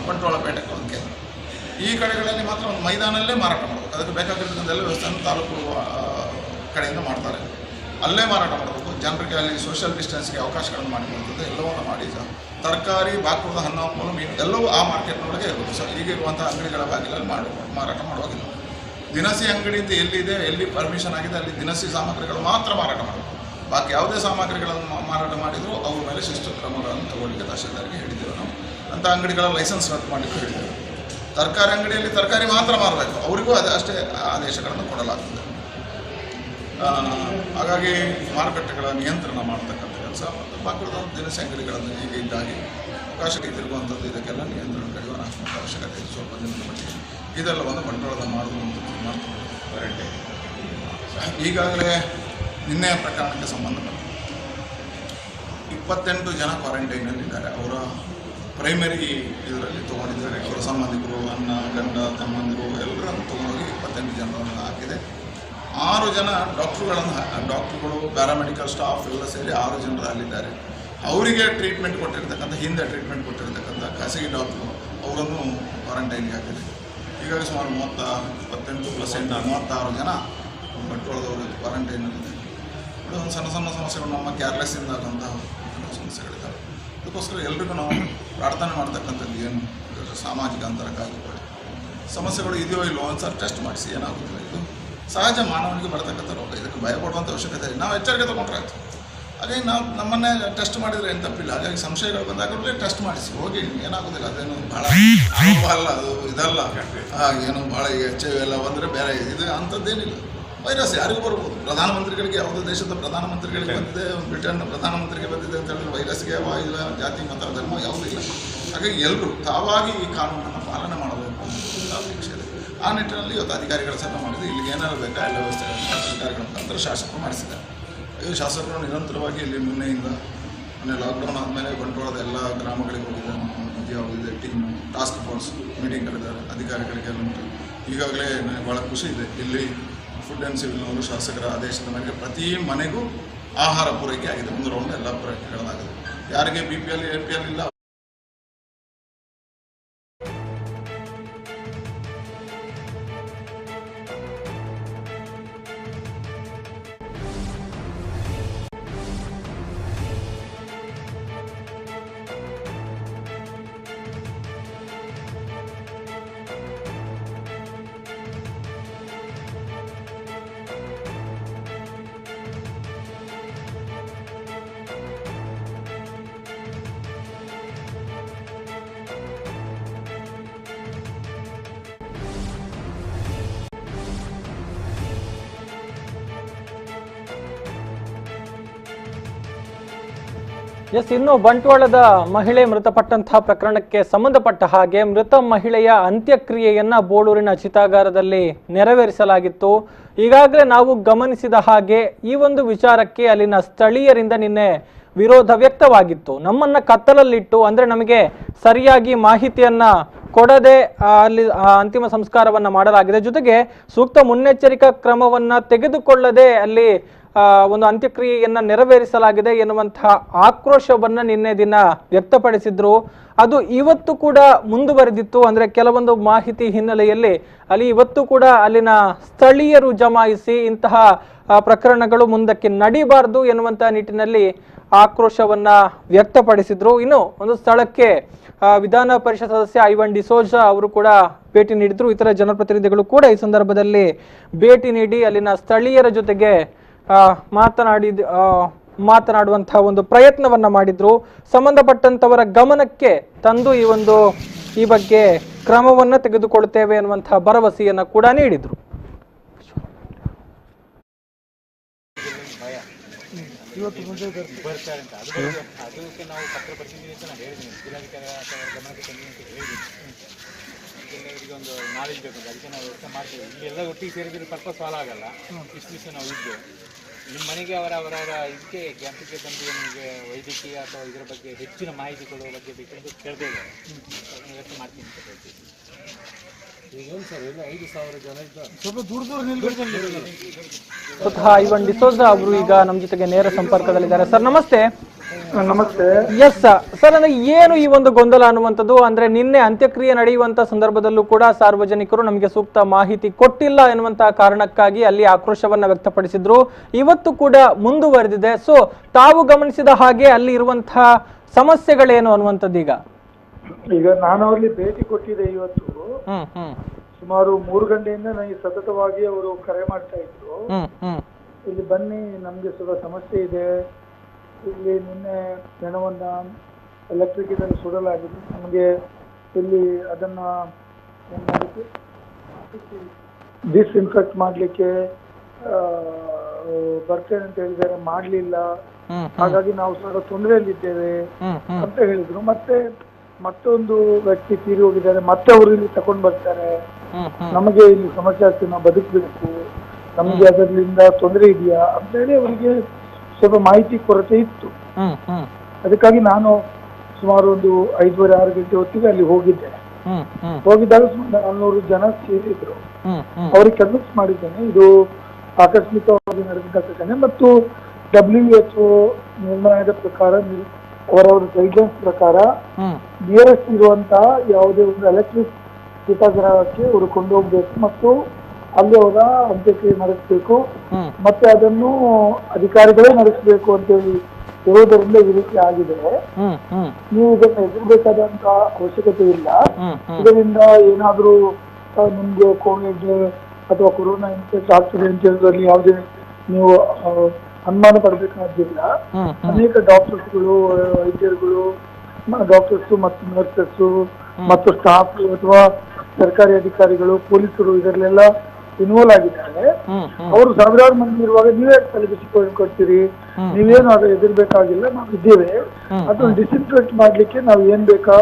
ಬಂಟ್ವಾಳ ಪೇಟೆಗೆ ಒಂದು ಕೇಂದ್ರ. ಈ ಕಡೆಗಳಲ್ಲಿ ಮಾತ್ರ ಒಂದು ಮೈದಾನಲ್ಲೇ ಮಾರಾಟ ಮಾಡಬೇಕು. ಅದಕ್ಕೆ ಬೇಕಾಗಿರ್ತಕ್ಕಂಥ ಎಲ್ಲ ವ್ಯವಸ್ಥೆಯನ್ನು ತಾಲೂಕು ಕಡೆಯಿಂದ ಮಾಡ್ತಾರೆ. ಅಲ್ಲೇ ಮಾರಾಟ ಮಾಡಬೇಕು. ಜನರಿಗೆ ಅಲ್ಲಿ ಸೋಷಿಯಲ್ ಡಿಸ್ಟೆನ್ಸ್ಗೆ ಅವಕಾಶಗಳನ್ನು ಮಾಡಿಕೊಡ್ತದೆ. ಎಲ್ಲವನ್ನು ಮಾಡಿ ತರಕಾರಿ, ಬಾಕುರದ ಹಣ್ಣು, ಹಂಪಲು, ಮೀನು ಎಲ್ಲವೂ ಆ ಮಾರ್ಕೆಟ್ನೊಳಗೆ ಇರಬೇಕು. ಸೊ ಈಗಿರುವಂಥ ಅಂಗಡಿಗಳ ಬಾಗಿಲಲ್ಲಿ ಮಾರಾಟ ಮಾಡುವಾಗಿಲ್ಲ. ದಿನಸಿ ಅಂಗಡಿ ಅಂತ ಎಲ್ಲಿದೆ, ಎಲ್ಲಿ ಪರ್ಮಿಷನ್ ಆಗಿದೆ ಅಲ್ಲಿ ದಿನಸಿ ಸಾಮಗ್ರಿಗಳು ಮಾತ್ರ ಮಾರಾಟ ಮಾಡಬೇಕು. ಬಾಕಿ ಯಾವುದೇ ಸಾಮಗ್ರಿಗಳನ್ನು ಮಾರಾಟ ಮಾಡಿದರೂ ಅವ್ರ ಮೇಲೆ ಶಿಸ್ತು ಕ್ರಮಗಳನ್ನು ತಗೊಳ್ಳಿಕ್ಕೆ ತಹಶೀಲ್ದಾರ್ಗೆ ಹೇಳಿದ್ದೇವೆ. ನಾವು ಅಂಥ ಅಂಗಡಿಗಳ ಲೈಸೆನ್ಸ್ ರದ್ದು ಮಾಡಲಿಕ್ಕೆ ಹೇಳಿದ್ದೇವೆ. ತರಕಾರಿ ಅಂಗಡಿಯಲ್ಲಿ ತರಕಾರಿ ಮಾತ್ರ ಮಾರಬೇಕು, ಅವರಿಗೂ ಅಷ್ಟೇ ಆದೇಶಗಳನ್ನು ಕೊಡಲಾಗ್ತದೆ. ಹಾಗಾಗಿ ಮಾರುಕಟ್ಟೆಗಳ ನಿಯಂತ್ರಣ ಮಾಡ್ತಕ್ಕಂಥ ಕೆಲಸ ಮತ್ತು ಬಾಕುರದ ದಿನಸಿ ಅಂಗಡಿಗಳನ್ನು ಈಗ ಇದ್ದಾಗಿ ಅವಕಾಶಕ್ಕೆ ತಿರುಗುವಂಥದ್ದು ಇದಕ್ಕೆಲ್ಲ ನಿಯಂತ್ರಣ ಕಡಿವಾಣಾತ್ಮಕ ಅವಶ್ಯಕತೆ ಇದೆ. ಸ್ವಲ್ಪ ದಿನದ ಮಟ್ಟಿಗೆ ಇದೆಲ್ಲವನ್ನು ಬಂಟ್ವಾಳದ ಮಾಡುವಂಥದ್ದು ಮಾಡ್ತಾರೆ. ಈಗಾಗಲೇ ನಿನ್ನೆಯ ಪ್ರಕರಣಕ್ಕೆ ಸಂಬಂಧಪಟ್ಟ 28 ಜನ ಕ್ವಾರಂಟೈನಲ್ಲಿದ್ದಾರೆ. ಅವರ ಪ್ರೈಮರಿ ಇದರಲ್ಲಿ ತೊಗೊಂಡಿದ್ದಾರೆ. ಅವರ ಸಂಬಂಧಿಕರು, ಅಣ್ಣ, ಗಂಡ, ತಮ್ಮಂದಿರು ಎಲ್ಲರನ್ನು ತೊಗೊಂಡೋಗಿ 28 ಜನರನ್ನು ಹಾಕಿದೆ. 6 ಜನ ಡಾಕ್ಟ್ರುಗಳು, ಪ್ಯಾರಾಮೆಡಿಕಲ್ ಸ್ಟಾಫ್ ಎಲ್ಲ ಸೇರಿ 6 ಜನರು ಅಲ್ಲಿದ್ದಾರೆ. ಅವರಿಗೆ ಟ್ರೀಟ್ಮೆಂಟ್ ಕೊಟ್ಟಿರ್ತಕ್ಕಂಥ, ಹಿಂದೆ ಟ್ರೀಟ್ಮೆಂಟ್ ಕೊಟ್ಟಿರ್ತಕ್ಕಂಥ ಖಾಸಗಿ ಡಾಕ್ಟ್ರು ಅವರನ್ನು ಕ್ವಾರಂಟೈನ್ಗೆ ಹಾಕಿದೆ. ಹೀಗಾಗಿ ಸುಮಾರು 28+8 36 ಜನ ಬಂಟ್ವಾಳದವರು ಕ್ವಾರಂಟೈನಲ್ಲಿದೆ. ಒಂದು ಸಣ್ಣ ಸಮಸ್ಯೆಗಳು ನಮ್ಮ ಕೇರ್ಲೆಸ್ಸಿಂದ ಆದಂತಹ ಸಮಸ್ಯೆಗಳಿದ್ದಾವೆ. ಅದಕ್ಕೋಸ್ಕರ ಎಲ್ರಿಗೂ ನಾವು ಪ್ರಾರ್ಥನೆ ಮಾಡ್ತಕ್ಕಂಥದ್ದು ಏನು ಸಾಮಾಜಿಕ ಅಂತರ ಕಾಯ್ದುಕೊಳ್ಳಿ. ಸಮಸ್ಯೆಗಳು ಇದೆಯೋ ಇಲ್ಲೋ ಒಂದು ಸರ್ ಟೆಸ್ಟ್ ಮಾಡಿಸಿ, ಏನಾಗುತ್ತಿಲ್ಲ. ಇದು ಸಹಜ ಮಾನವನಿಗೆ ಬರ್ತಕ್ಕಂಥ ರೋಗ, ಇದಕ್ಕೆ ಭಯಪಡುವಂಥ ಅವಶ್ಯಕತೆ ಇಲ್ಲ. ನಾವು ಎಚ್ಚರಿಕೆ ತೊಗೊಂಡ್ರೆ ಆಯಿತು. ಹಾಗಾಗಿ ನಾವು ನಮ್ಮನ್ನೇ ಟೆಸ್ಟ್ ಮಾಡಿದರೆ ಏನು ತಪ್ಪಿಲ್ಲ. ಹಾಗಾಗಿ ಸಂಶಯಗಳು ಬಂದಾಗಲೇ ಟೆಸ್ಟ್ ಮಾಡಿಸಿ ಹೋಗಿ, ಏನಾಗೋದಿಲ್ಲ. ಅದೇನು ಭಾಳ ಆರೋಪ ಅಲ್ಲ, ಅದು ಇದಲ್ಲ, ಏನು ಭಾಳ HIV ಎಲ್ಲ ಬಂದರೆ ಬೇರೆ ಇದು ಅಂಥದ್ದೇನಿಲ್ಲ. ವೈರಸ್ ಯಾರಿಗೂ ಬರ್ಬೋದು. ಪ್ರಧಾನಮಂತ್ರಿಗಳಿಗೆ, ಯಾವುದೋ ದೇಶದ ಪ್ರಧಾನಮಂತ್ರಿಗಳಿಗೆ ಬಂದಿದೆ, ಬ್ರಿಟನ್ನ ಪ್ರಧಾನಮಂತ್ರಿಗೆ ಬಂದಿದೆ ಅಂತ ಹೇಳಿದ್ರೆ ವೈರಸ್ಗೆ ಇಲ್ಲ ಜಾತಿ ಮತ ಧರ್ಮ ಯಾವುದೂ ಇಲ್ಲ. ಹಾಗಾಗಿ ಎಲ್ಲರೂ ತಾವಾಗಿ ಈ ಕಾನೂನನ್ನು ಪಾಲನೆ ಮಾಡಬೇಕು ಅಂತ ಅಪೇಕ್ಷೆ ಇದೆ. ಆ ನಿಟ್ಟಿನಲ್ಲಿ ಇವತ್ತು ಅಧಿಕಾರಿಗಳ ಸಭೆ ಮಾಡಿದ್ದು, ಇಲ್ಲಿಗೆ ಏನಾರು ಬೇಕಾ ಎಲ್ಲ ವ್ಯವಸ್ಥೆ ಅಧಿಕಾರಿಗಳ ಮುಖಾಂತರ ಶಾಸಕರು ಮಾಡಿಸಿದ್ದಾರೆ. ಶಾಸಕರು ನಿರಂತರವಾಗಿ ಇಲ್ಲಿ ಮೊನ್ನೆ ಲಾಕ್ಡೌನ್ ಆದಮೇಲೆ ಬಂಟ್ವಾಳದ ಎಲ್ಲ ಗ್ರಾಮಗಳಿಗೆ ಹೋಗಿದ್ದಾರೆ. ಟೀಮ್ ಟಾಸ್ಕ್ ಫೋರ್ಸ್ ಮೀಟಿಂಗ್ ಕರೆದಿದ್ದಾರೆ ಅಧಿಕಾರಿಗಳಿಗೆ. ಈಗಾಗಲೇ ನನಗೆ ಭಾಳ ಖುಷಿ ಇದೆ. ಇಲ್ಲಿ ಫುಡ್ ಆ್ಯಂಡ್ ಸಿವಿಲ್ನವರು ಶಾಸಕರ ಆದೇಶದ ಮೇಲೆ ಪ್ರತಿ ಮನೆಗೂ ಆಹಾರ ಪೂರೈಕೆ ಆಗಿದೆ. ಒಂದು ರೌಂಡ್ ಎಲ್ಲ ಪೂರೈಕೆಗಳಾಗಿದೆ. ಯಾರಿಗೆ BPL APL ಇಲ್ಲ. ಎಸ್, ಇನ್ನು ಬಂಟ್ವಾಳದ ಮಹಿಳೆ ಮೃತಪಟ್ಟಂತಹ ಪ್ರಕರಣಕ್ಕೆ ಸಂಬಂಧಪಟ್ಟ ಹಾಗೆ ಮೃತ ಮಹಿಳೆಯ ಅಂತ್ಯಕ್ರಿಯೆಯನ್ನ ಬೋಳೂರಿನ ಚಿತಾಗಾರದಲ್ಲಿ ನೆರವೇರಿಸಲಾಗಿತ್ತು. ಈಗಾಗಲೇ ನಾವು ಗಮನಿಸಿದ ಹಾಗೆ ಈ ಒಂದು ವಿಚಾರಕ್ಕೆ ಅಲ್ಲಿನ ಸ್ಥಳೀಯರಿಂದ ನಿನ್ನೆ ವಿರೋಧ ವ್ಯಕ್ತವಾಗಿತ್ತು. ನಮ್ಮನ್ನ ಕತ್ತಲಲ್ಲಿಟ್ಟು, ಅಂದ್ರೆ ನಮಗೆ ಸರಿಯಾಗಿ ಮಾಹಿತಿಯನ್ನ ಕೊಡದೆ ಅಲ್ಲಿ ಅಂತಿಮ ಸಂಸ್ಕಾರವನ್ನ ಮಾಡಲಾಗಿದೆ. ಜೊತೆಗೆ ಸೂಕ್ತ ಮುನ್ನೆಚ್ಚರಿಕಾ ಕ್ರಮವನ್ನ ತೆಗೆದುಕೊಳ್ಳದೆ ಅಲ್ಲಿ ಒಂದು ಅಂತ್ಯಕ್ರಿಯೆಯನ್ನ ನೆರವೇರಿಸಲಾಗಿದೆ ಎನ್ನುವಂತಹ ಆಕ್ರೋಶವನ್ನ ನಿನ್ನೆ ದಿನ ವ್ಯಕ್ತಪಡಿಸಿದ್ರು. ಅದು ಇವತ್ತು ಕೂಡ ಮುಂದುವರೆದಿತ್ತು. ಅಂದ್ರೆ ಕೆಲವೊಂದು ಮಾಹಿತಿ ಹಿನ್ನೆಲೆಯಲ್ಲಿ ಅಲ್ಲಿ ಇವತ್ತು ಕೂಡ ಅಲ್ಲಿನ ಸ್ಥಳೀಯರು ಜಮಾಯಿಸಿ ಇಂತಹ ಪ್ರಕರಣಗಳು ಮುಂದಕ್ಕೆ ನಡೀಬಾರದು ಎನ್ನುವಂತಹ ನಿಟ್ಟಿನಲ್ಲಿ ಆಕ್ರೋಶವನ್ನ ವ್ಯಕ್ತಪಡಿಸಿದ್ರು. ಇನ್ನು ಒಂದು ಸ್ಥಳಕ್ಕೆ ವಿಧಾನ ಪರಿಷತ್ ಸದಸ್ಯ ಐವನ್ ಡಿಸೋಜಾ ಅವರು ಕೂಡ ಭೇಟಿ ನೀಡಿದ್ರು. ಇತರ ಜನಪ್ರತಿನಿಧಿಗಳು ಕೂಡ ಈ ಸಂದರ್ಭದಲ್ಲಿ ಭೇಟಿ ನೀಡಿ ಅಲ್ಲಿನ ಸ್ಥಳೀಯರ ಜೊತೆಗೆ ಮಾತನಾಡುವಂತಹ ಒಂದು ಪ್ರಯತ್ನವನ್ನ ಮಾಡಿದ್ರು. ಸಂಬಂಧಪಟ್ಟಂತವರ ಗಮನಕ್ಕೆ ತಂದು ಈ ಬಗ್ಗೆ ಕ್ರಮವನ್ನ ತೆಗೆದುಕೊಳ್ಳುತ್ತೇವೆ ಅನ್ನುವಂತಹ ಭರವಸೆಯನ್ನ ಕೂಡ ನೀಡಿದ್ರು. ಇವತ್ತು ಮುಂದೆ ಬರ್ತಾರೆ ಅಂತ ಅದಕ್ಕೆ ನಾವು ಪತ್ರ ಬರ್ತಿದ್ದೀವಿ ಅಂತ ನಾನು ಹೇಳಿದ್ದೀನಿ. ಜಿಲ್ಲಾಧಿಕಾರಿ ಅಥವಾ ಗಮನಕ್ಕೆ ತಂದಿದ್ದೀನಿ ಅಂತ ಹೇಳಿದ್ದೀನಿ. ಎಲ್ಲರಿಗೆ ಒಂದು ನಾಲೆಜ್ ಬೇಕು ಅಂತ ಅದಕ್ಕೆ ನಾವು ವ್ಯವಸ್ಥೆ ಮಾಡ್ತೀವಿ. ಇಲ್ಲಿ ಎಲ್ಲ ಒಟ್ಟಿಗೆ ಸೇರಿದ್ರೆ ಪರ್ಪಸ್ ಸಾಲ್ವ್ ಆಗಲ್ಲ. ಇಷ್ಟು ದಿವಸ ನಾವು ಇದ್ದು ನಿಮ್ಮ ಮನೆಗೆ ಅವರವರ ಇದಕ್ಕೆ ಕ್ಯಾಂಪಿಗೆ ತಂದು ನಿಮಗೆ ವೈದ್ಯಕೀಯ ಅಥವಾ ಇದರ ಬಗ್ಗೆ ಹೆಚ್ಚಿನ ಮಾಹಿತಿ ಕೊಡುವ ಬಗ್ಗೆ ಬೇಕೆಂದು ಕೇಳಬೇಕು. ವ್ಯವಸ್ಥೆ ಮಾಡ್ತೀನಿ ಅಂತ ಹೇಳ್ತೀವಿ. ಈಗ ಸರ್ ಎಲ್ಲ 5,000 ಜನ ಇದ್ದಾರೆ. ಸ್ವಲ್ಪ ದೂರ ನಿಲ್ಬೇಕು. ಸ್ವತಃ ಐವನ್ ಡಿಸೋಜಾ ಅವರು ಈಗ ನಮ್ಮ ಜೊತೆಗೆ ನೇರ ಸಂಪರ್ಕದಲ್ಲಿದ್ದಾರೆ. ಸರ್ ನಮಸ್ತೆ. ನಮಸ್ತೆ. ಎಸ್ ಸರ್, ಅಂದ್ರೆ ಏನು ಈ ಒಂದು ಗೊಂದಲ ಅನ್ನುವಂಥದ್ದು? ಅಂದ್ರೆ ನಿನ್ನೆ ಅಂತ್ಯಕ್ರಿಯೆ ನಡೆಯುವಂತ ಸಂದರ್ಭದಲ್ಲೂ ಕೂಡ ಸಾರ್ವಜನಿಕರು ನಮಗೆ ಸೂಕ್ತ ಮಾಹಿತಿ ಕೊಟ್ಟಿಲ್ಲ ಎನ್ನುವಂತಹ ಕಾರಣಕ್ಕಾಗಿ ಅಲ್ಲಿ ಆಕ್ರೋಶವನ್ನ ವ್ಯಕ್ತಪಡಿಸಿದ್ರು. ಇವತ್ತು ಕೂಡ ಮುಂದುವರೆದಿದೆ. ಸೊ ತಾವು ಗಮನಿಸಿದ ಹಾಗೆ ಅಲ್ಲಿ ಇರುವಂತಹ ಸಮಸ್ಯೆಗಳೇನು ಅನ್ನುವಂಥದ್ದು? ಈಗ ನಾನು ಅಲ್ಲಿ ಭೇಟಿ ಕೊಟ್ಟಿದ್ದೆ ಇವತ್ತು. ಸುಮಾರು 3 ಗಂಟೆಯಿಂದ ನನಗೆ ಸತತವಾಗಿ ಅವರು ಕರೆ ಮಾಡ್ತಾ ಇದ್ರು. ಇಲ್ಲಿ ಬನ್ನಿ, ನಮ್ಗೆ ಸ್ವಲ್ಪ ಸಮಸ್ಯೆ ಇದೆ. ಇಲ್ಲಿ ನಿನ್ನೆ ಹೆಣವನ್ನ ಎಲೆಕ್ಟ್ರಿಕ್ ಇದನ್ನು ಸುಡಲಾಗಿದೆ. ನಮಗೆ ಇಲ್ಲಿ ಅದನ್ನ ಡಿಸ್ಇನ್ಫೆಕ್ಟ್ ಮಾಡ್ಲಿಕ್ಕೆ ಬರ್ತೇನೆ ಅಂತ ಹೇಳಿದ್ದಾರೆ, ಮಾಡ್ಲಿಲ್ಲ. ಹಾಗಾಗಿ ನಾವು ಸ್ವಲ್ಪ ತೊಂದರೆಯಲ್ಲಿದ್ದೇವೆ ಅಂತ ಹೇಳಿದ್ರು. ಮತ್ತೊಂದು ವ್ಯಕ್ತಿ ತೀರಿ ಹೋಗಿದ್ದಾರೆ, ಮತ್ತೆ ಅವರು ಇಲ್ಲಿ ತಗೊಂಡ್ ಬರ್ತಾರೆ. ನಮಗೆ ಇಲ್ಲಿ ಸಮಸ್ಯೆ ಆಗ್ತದೆ, ನಾವು ಬದುಕಬೇಕು, ನಮ್ಗೆ ಅದರಿಂದ ತೊಂದರೆ ಇದೆಯಾ ಅಂತ ಹೇಳಿ ಅವರಿಗೆ ಸ್ವಲ್ಪ ಮಾಹಿತಿ ಕೊರತೆ ಇತ್ತು. ಅದಕ್ಕಾಗಿ ನಾನು ಸುಮಾರು ಒಂದು 5:30-6 ಗಂಟೆ ಹೊತ್ತಿಗೆ ಅಲ್ಲಿ ಹೋಗಿದ್ದೆ. ಹೋಗಿದ್ದಾಗ ಸುಮಾರು 400 ಜನ ಸೇರಿದ್ರು. ಅವ್ರಿಗೆ ಕನ್ವಿನ್ಸ್ ಮಾಡಿದ್ದೇನೆ ಇದು ಆಕಸ್ಮಿಕವಾಗಿ ನಡೆದ ಘಟನೆ ಮತ್ತು WHO ನಿರ್ಣಯದ ಪ್ರಕಾರ ಅವರವರ ಗೈಡ್ಲೈನ್ಸ್ ಪ್ರಕಾರ ನಿಯರೆಸ್ಟ್ ಇರುವಂತಹ ಯಾವುದೇ ಒಂದು ಎಲೆಕ್ಟ್ರಿಕ್ ಚಿತಾಗ್ರಹಕ್ಕೆ ಅವರು ಕೊಂಡೋಗ್ಬೇಕು ಮತ್ತು ಅಲ್ಲಿ ಅವರ ಅಂತ್ಯಕ್ರಿಯೆ ನಡೆಸಬೇಕು ಮತ್ತೆ ಅದನ್ನು ಅಧಿಕಾರಿಗಳೇ ನಡೆಸಬೇಕು ಅಂತೇಳಿ ಇರುವುದರಿಂದ ಈ ರೀತಿ ಆಗಿದೆ. ನೀವು ಇದನ್ನು ಎದುರಬೇಕಾದಂತ ಅವಶ್ಯಕತೆ ಇಲ್ಲ. ಇದರಿಂದ ಏನಾದ್ರೂ ನಿಮ್ಗೆ ಕೋವಿಡ್ ಅಥವಾ ಕೊರೋನಾ ಇನ್ಫೆಕ್ಟ್ ಆಗ್ತದೆ ಅಂತ ಹೇಳೋದ್ರಲ್ಲಿ ಯಾವುದೇ ನೀವು ಅನುಮಾನ ಪಡಬೇಕಾಗಿಲ್ಲ. ಅನೇಕ ಡಾಕ್ಟರ್ಸ್ಗಳು, ವೈದ್ಯರುಗಳು, ಡಾಕ್ಟರ್ಸ್ ಮತ್ತು ನರ್ಸಸ್ ಮತ್ತು ಸ್ಟಾಫ್ ಅಥವಾ ಸರ್ಕಾರಿ ಅಧಿಕಾರಿಗಳು, ಪೊಲೀಸರು ಇದರಲ್ಲೆಲ್ಲ ಇನ್ವಾಲ್ವ್ ಆಗಿದ್ದಾರೆ. ಅವರು ಸಾವಿರಾರು ಮಂದಿ ಇರುವಾಗ ನೀವೇ ತಲೆಬಿಸಿಕೊಳ್ತೀರಿ, ನೀವೇನು ಅದು ಎದುರ್ಬೇಕಾಗಿಲ್ಲ, ನಾವು ಇದ್ದೇವೆ. ಅದನ್ನು ಡಿಸ್ಇನ್ಫೆಕ್ಟ್ ಮಾಡ್ಲಿಕ್ಕೆ ನಾವು ಏನ್ ಬೇಕಾ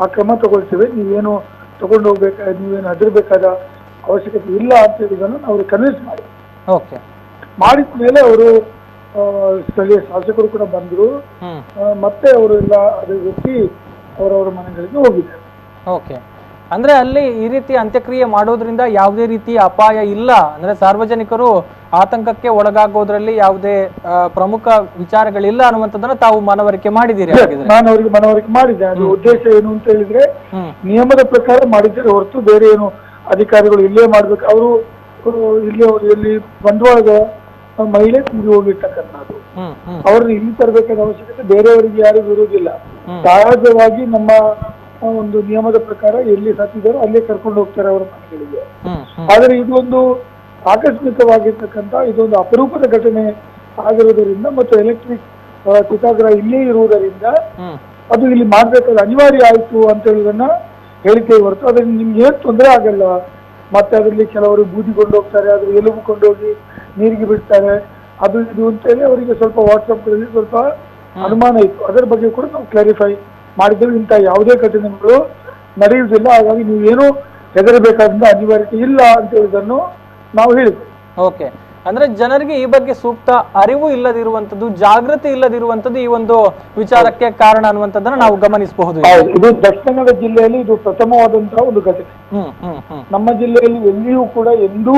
ಆ ಕ್ರಮ ತಗೊಳ್ತೇವೆ, ನೀವೇನು ತಗೊಂಡು ಹೋಗ್ಬೇಕಾ, ನೀವೇನು ಹೆದರ್ಬೇಕಾದ ಅವಶ್ಯಕತೆ ಇಲ್ಲ ಅಂತ ಹೇಳಿದನ್ನು ನಾವು ಕನ್ವಿನ್ಸ್ ಮಾಡಿ ಮಾಡಿದ ಮೇಲೆ ಅವರು ಸ್ಥಳೀಯ ಶಾಸಕರು ಕೂಡ ಬಂದ್ರು. ಮತ್ತೆ ಅವರು ಎಲ್ಲ ಅದೇ ರೀತಿ ಅವರವರ ಮನೆಗಳಿಗೆ ಹೋಗಿದ್ದಾರೆ. ಓಕೆ, ಅಂದ್ರೆ ಅಲ್ಲಿ ಈ ರೀತಿ ಅಂತ್ಯಕ್ರಿಯೆ ಮಾಡೋದ್ರಿಂದ ಯಾವುದೇ ರೀತಿಯ ಅಪಾಯ ಇಲ್ಲ, ಅಂದ್ರೆ ಸಾರ್ವಜನಿಕರು ಆತಂಕಕ್ಕೆ ಒಳಗಾಗೋದ್ರಲ್ಲಿ ಯಾವುದೇ ಪ್ರಮುಖ ವಿಚಾರಗಳಿಲ್ಲ ಅನ್ನುವಂಥದ್ದನ್ನ ತಾವು ಮನವರಿಕೆ ಮಾಡಿದ್ದೀರಿ? ನಾನು ಅವರಿಗೆ ಮನವರಿಕೆ ಮಾಡಿದ್ದೆ. ಅದು ಉದ್ದೇಶ ಏನು ಅಂತ ಹೇಳಿದ್ರೆ ನಿಯಮದ ಪ್ರಕಾರ ಮಾಡಿದ್ದಾರೆ ಹೊರತು ಬೇರೆ ಏನು ಅಧಿಕಾರಿಗಳು ಇಲ್ಲೇ ಮಾಡ್ಬೇಕು. ಅವರು ಇಲ್ಲಿ ಅವರು ಎಲ್ಲಿ ಬಂಡವಾಳದ ಮಹಿಳೆ ತಿಂದು ಹೋಗಿರ್ತಕ್ಕಂಥದ್ದು, ಅವ್ರನ್ನ ಇಲ್ಲಿ ತರಬೇಕಾದ ಅವಶ್ಯಕತೆ ಬೇರೆಯವರಿಗೆ ಯಾರಿಗೂ ಇರುವುದಿಲ್ಲ. ಸಹಜವಾಗಿ ನಮ್ಮ ಒಂದು ನಿಯಮದ ಪ್ರಕಾರ ಎಲ್ಲಿ ಸತ್ತಿದ್ದಾರೋ ಅಲ್ಲೇ ಕರ್ಕೊಂಡು ಹೋಗ್ತಾರೆ ಅವರ ಮನೆಗಳಿಗೆ. ಆದರೆ ಇದೊಂದು ಆಕಸ್ಮಿಕವಾಗಿರ್ತಕ್ಕಂಥ ಇದೊಂದು ಅಪರೂಪದ ಘಟನೆ ಆಗಿರುವುದರಿಂದ ಮತ್ತು ಎಲೆಕ್ಟ್ರಿಕ್ ಚಿತಾಗ್ರಹ ಇಲ್ಲೇ ಇರುವುದರಿಂದ ಅದು ಇಲ್ಲಿ ಮಾಡ್ಬೇಕಾದ ಅನಿವಾರ್ಯ ಆಯ್ತು ಅಂತ ಹೇಳುವುದನ್ನ ಹೇಳಿಕೆ ಹೊರತು ಅದರಿಂದ ನಿಮ್ಗೆ ಏನ್ ತೊಂದರೆ ಆಗಲ್ಲ. ಮತ್ತೆ ಅದರಲ್ಲಿ ಕೆಲವರು ಬೂದಿಕೊಂಡು ಹೋಗ್ತಾರೆ, ಅದ್ರ ಎಲುಬು ಕೊಂಡೋಗಿ ನೀರಿಗೆ ಬಿಡ್ತಾರೆ, ಅದು ಇದು ಅಂತ ಹೇಳಿ ಅವರಿಗೆ ಸ್ವಲ್ಪ ವಾಟ್ಸಪ್ಗಳಲ್ಲಿ ಸ್ವಲ್ಪ ಅನುಮಾನ ಇತ್ತು. ಅದರ ಬಗ್ಗೆ ಕೂಡ ನಾವು ಕ್ಲಾರಿಫೈ ಮಾಡಿದ್ದೇವೆ. ಇಂಥ ಯಾವುದೇ ಘಟನೆಗಳು ನಡೆಯುವುದಿಲ್ಲ, ಹಾಗಾಗಿ ನೀವೇನು ಹೆದರಬೇಕಾದಂತ ಅನಿವಾರ್ಯತೆ ಇಲ್ಲ ಅಂತ ಹೇಳುವುದನ್ನು ನಾವು ಹೇಳಿದ್ವಿ. ಓಕೆ, ಅಂದ್ರೆ ಜನರಿಗೆ ಈ ಬಗ್ಗೆ ಸೂಕ್ತ ಅರಿವು ಇಲ್ಲದಿರುವಂತದ್ದು, ಜಾಗೃತಿ ಇಲ್ಲದಿರುವಂತದ್ದು ಈ ಒಂದು ವಿಚಾರಕ್ಕೆ ಕಾರಣ ಅನ್ನುವಂಥದ್ದನ್ನ ನಾವು ಗಮನಿಸಬಹುದು. ಇದು ದಕ್ಷಿಣ ಕನ್ನಡ ಜಿಲ್ಲೆಯಲ್ಲಿ ಇದು ಪ್ರಥಮವಾದಂತಹ ಒಂದು ಘಟನೆ. ನಮ್ಮ ಜಿಲ್ಲೆಯಲ್ಲಿ ಎಲ್ಲಿಯೂ ಕೂಡ ಎಂದೂ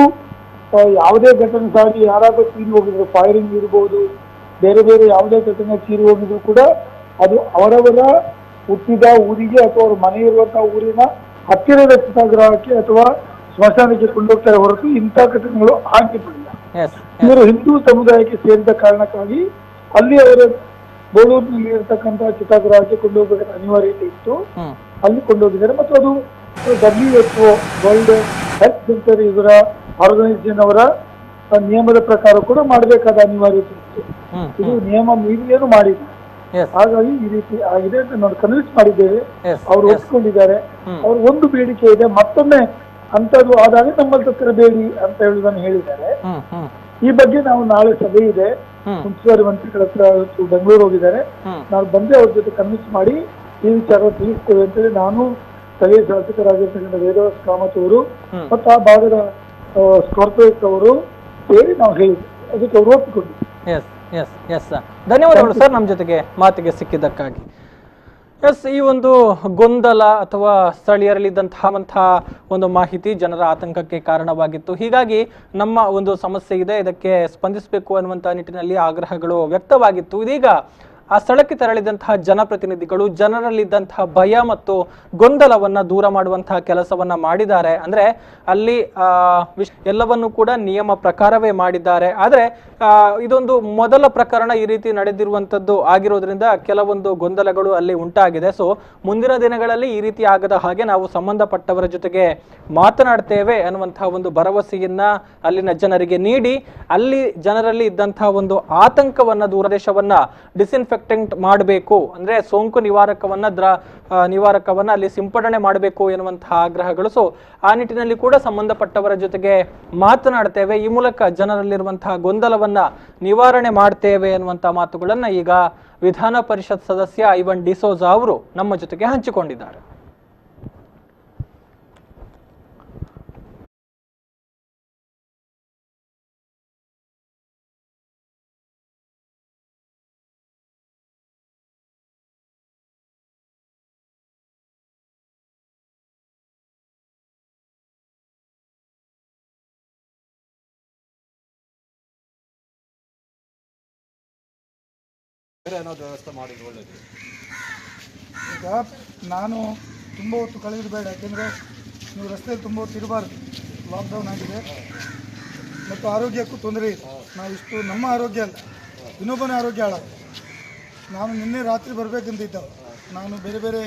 ಯಾವುದೇ ಘಟನೆ ಸಾಗಿ ಯಾರಾದ್ರೂ ತೀರಿ ಹೋಗಿದ್ರು, ಫೈರಿಂಗ್ ಇರಬಹುದು, ಬೇರೆ ಬೇರೆ ಯಾವುದೇ ಘಟನೆ ತೀರಿ ಹೋಗಿದ್ರು ಕೂಡ ಅದು ಅವರವರ ಹುಟ್ಟಿದ ಊರಿಗೆ ಅಥವಾ ಅವ್ರ ಮನೆ ಇರುವಂತಹ ಊರಿನ ಹತ್ತಿರದ ಚಿತಾಗ್ರಹಕ್ಕೆ ಅಥವಾ ಸ್ಮಶಾನಕ್ಕೆ ಕೊಂಡೋಗ್ತಾರೆ ಹೊರತು ಇಂಥ ಘಟನೆಗಳು ಆಗಿರಲಿಲ್ಲ. ಇವರು ಹಿಂದೂ ಸಮುದಾಯಕ್ಕೆ ಸೇರಿದ ಕಾರಣಕ್ಕಾಗಿ ಅಲ್ಲಿ ಅವರ ಬೋಳೂರಿನಲ್ಲಿ ಇರತಕ್ಕಂತಹ ಚಿತಾಗ್ರಹಕ್ಕೆ ಕೊಂಡೋಗ್ಬೇಕಾದ ಅನಿವಾರ್ಯತೆ ಇತ್ತು, ಅಲ್ಲಿ ಕೊಂಡೋಗಿದ್ದಾರೆ. ಮತ್ತು ಅದು WHO ವರ್ಲ್ಡ್ ಹೆಲ್ತ್ ಸೆಂಟರ್ ಇದರ ಆರ್ಗನೈಸೇಷನ್ ಅವರ ನಿಯಮದ ಪ್ರಕಾರ ಕೂಡ ಮಾಡಬೇಕಾದ ಅನಿವಾರ್ಯತೆ ಇತ್ತು. ಇದು ನಿಯಮ ಮೀರಿಯೇನು ಮಾಡಿಲ್ಲ. ಹಾಗಾಗಿ ಈ ರೀತಿ ಆಗಿದೆ ಅಂತ ನಾವು ಕನ್ವಿನ್ಸ್ ಮಾಡಿದ್ದೇವೆ. ಅವರು ಒಪ್ಪಿಕೊಂಡಿದ್ದಾರೆ. ಅವ್ರ ಒಂದು ಬೇಡಿಕೆ ಇದೆ, ಮತ್ತೊಮ್ಮೆ ಅಂತದ್ದು ಆದಾಗ ನಮ್ಮಲ್ಲಿ ತರಬೇಡಿ ಅಂತ ಹೇಳುವುದನ್ನು ಹೇಳಿದ್ದಾರೆ. ಈ ಬಗ್ಗೆ ನಾವು ನಾಳೆ ಸಭೆ ಇದೆ, ಮುನ್ಸಿಪಾಲಿಟಿ ಮಂತ್ರಿಗಳ ಹತ್ರ ಬೆಂಗಳೂರು ಹೋಗಿದ್ದಾರೆ. ನಾವು ಬಂದೆ ಅವ್ರ ಜೊತೆ ಕನ್ವಿನ್ಸ್ ಮಾಡಿ ಈ ವಿಚಾರ ತಿಳಿಸ್ತೇವೆ ಅಂತೇಳಿ ನಾನು ಸ್ಥಳೀಯ ಶಾಸಕರಾಗಿರ್ತಕ್ಕಂಥ ವೇದವಾಸ ಕಾಮತ್ ಅವರು ಮತ್ತು ಆ ಭಾಗದ ಕಾರ್ಪೊರೇಟ್ ಅವರು ಸೇರಿ ನಾವು ಹೇಳಿದ್ವಿ. ಅದಕ್ಕೆ ಅವರು ಒಪ್ಪಿಕೊಂಡಿದ್ವಿ. ಧನ್ಯವಾದಗಳು ಸರ್ ನಮ್ಮ ಜೊತೆಗೆ ಮಾತಿಗೆ ಸಿಕ್ಕಿದ್ದಕ್ಕಾಗಿ. ಈ ಒಂದು ಗೊಂದಲ ಅಥವಾ ಸ್ಥಳೀಯರಲ್ಲಿದ್ದಂತಹ ಒಂದು ಮಾಹಿತಿ ಜನರ ಆತಂಕಕ್ಕೆ ಕಾರಣವಾಗಿತ್ತು. ಹೀಗಾಗಿ ನಮ್ಮ ಒಂದು ಸಮಸ್ಯೆ ಇದೆ, ಇದಕ್ಕೆ ಸ್ಪಂದಿಸಬೇಕು ಅನ್ನುವಂಥ ನಿಟ್ಟಿನಲ್ಲಿ ಆಗ್ರಹಗಳು ವ್ಯಕ್ತವಾಗಿತ್ತು. ಇದೀಗ ಆ ಸ್ಥಳಕ್ಕೆ ತೆರಳಿದಂತಹ ಜನಪ್ರತಿನಿಧಿಗಳು ಜನರಲ್ಲಿದ್ದಂತಹ ಭಯ ಮತ್ತು ಗೊಂದಲವನ್ನ ದೂರ ಮಾಡುವಂತಹ ಕೆಲಸವನ್ನ ಮಾಡಿದ್ದಾರೆ. ಅಂದ್ರೆ ಅಲ್ಲಿ ಎಲ್ಲವನ್ನು ಕೂಡ ನಿಯಮ ಪ್ರಕಾರವೇ ಮಾಡಿದ್ದಾರೆ. ಆದರೆ ಇದೊಂದು ಮೊದಲ ಪ್ರಕರಣ ಈ ರೀತಿ ನಡೆದಿರುವಂತದ್ದು ಆಗಿರೋದ್ರಿಂದ ಕೆಲವೊಂದು ಗೊಂದಲಗಳು ಅಲ್ಲಿ ಉಂಟಾಗಿದೆ. ಸೊ ಮುಂದಿನ ದಿನಗಳಲ್ಲಿ ಈ ರೀತಿ ಆಗದ ಹಾಗೆ ನಾವು ಸಂಬಂಧಪಟ್ಟವರ ಜೊತೆಗೆ ಮಾತನಾಡ್ತೇವೆ ಅನ್ನುವಂತಹ ಒಂದು ಭರವಸೆಯನ್ನ ಅಲ್ಲಿನ ಜನರಿಗೆ ನೀಡಿ ಅಲ್ಲಿ ಜನರಲ್ಲಿ ಇದ್ದಂತಹ ಒಂದು ಆತಂಕವನ್ನ ದೂರದೇಶವನ್ನ ಡಿಸ್ಇನ್ಫೆಕ್ಟೆಂಟ್ ಮಾಡಬೇಕು, ಅಂದ್ರೆ ಸೋಂಕು ನಿವಾರಕವನ್ನ ಅಲ್ಲಿ ಸಿಂಪಡಣೆ ಮಾಡಬೇಕು ಎನ್ನುವಂತಹ ಆಗ್ರಹಗಳು. ಸೊ ಆ ನಿಟ್ಟಿನಲ್ಲಿ ಕೂಡ ಸಂಬಂಧಪಟ್ಟವರ ಜೊತೆಗೆ ಮಾತನಾಡ್ತೇವೆ, ಈ ಮೂಲಕ ಜನರಲ್ಲಿರುವಂತಹ ಗೊಂದಲವನ್ನ ನಿವಾರಣೆ ಮಾಡ್ತೇವೆ ಎನ್ನುವಂತಹ ಮಾತುಗಳನ್ನ ಈಗ ವಿಧಾನ ಪರಿಷತ್ ಸದಸ್ಯ ಐವನ್ ಡಿಸೋಜಾ ಅವರು ನಮ್ಮ ಜೊತೆಗೆ ಹಂಚಿಕೊಂಡಿದ್ದಾರೆ. ಅನ್ನೋದು ವ್ಯವಸ್ಥೆ ಮಾಡಿದ್ರೆ ಒಳ್ಳೇದು. ಈಗ ನಾನು ತುಂಬ ಹೊತ್ತು ಕಳೆಯೋದು ಬೇಡ, ಯಾಕೆಂದರೆ ನೀವು ರಸ್ತೆಯಲ್ಲಿ ತುಂಬ ಹೊತ್ತು ಇರಬಾರ್ದು. ಲಾಕ್ಡೌನ್ ಆಗಿದೆ ಮತ್ತು ಆರೋಗ್ಯಕ್ಕೂ ತೊಂದರೆ ಇದೆ. ನಾವಿಷ್ಟು ನಮ್ಮ ಆರೋಗ್ಯ ಅಲ್ಲ, ಇನ್ನೊಬ್ಬನ ಆರೋಗ್ಯ ಹಾಳಾಗಿದೆ. ನಾನು ನಿನ್ನೆ ರಾತ್ರಿ ಬರಬೇಕಂತಿದ್ದವ, ನಾನು ಬೇರೆ ಬೇರೆ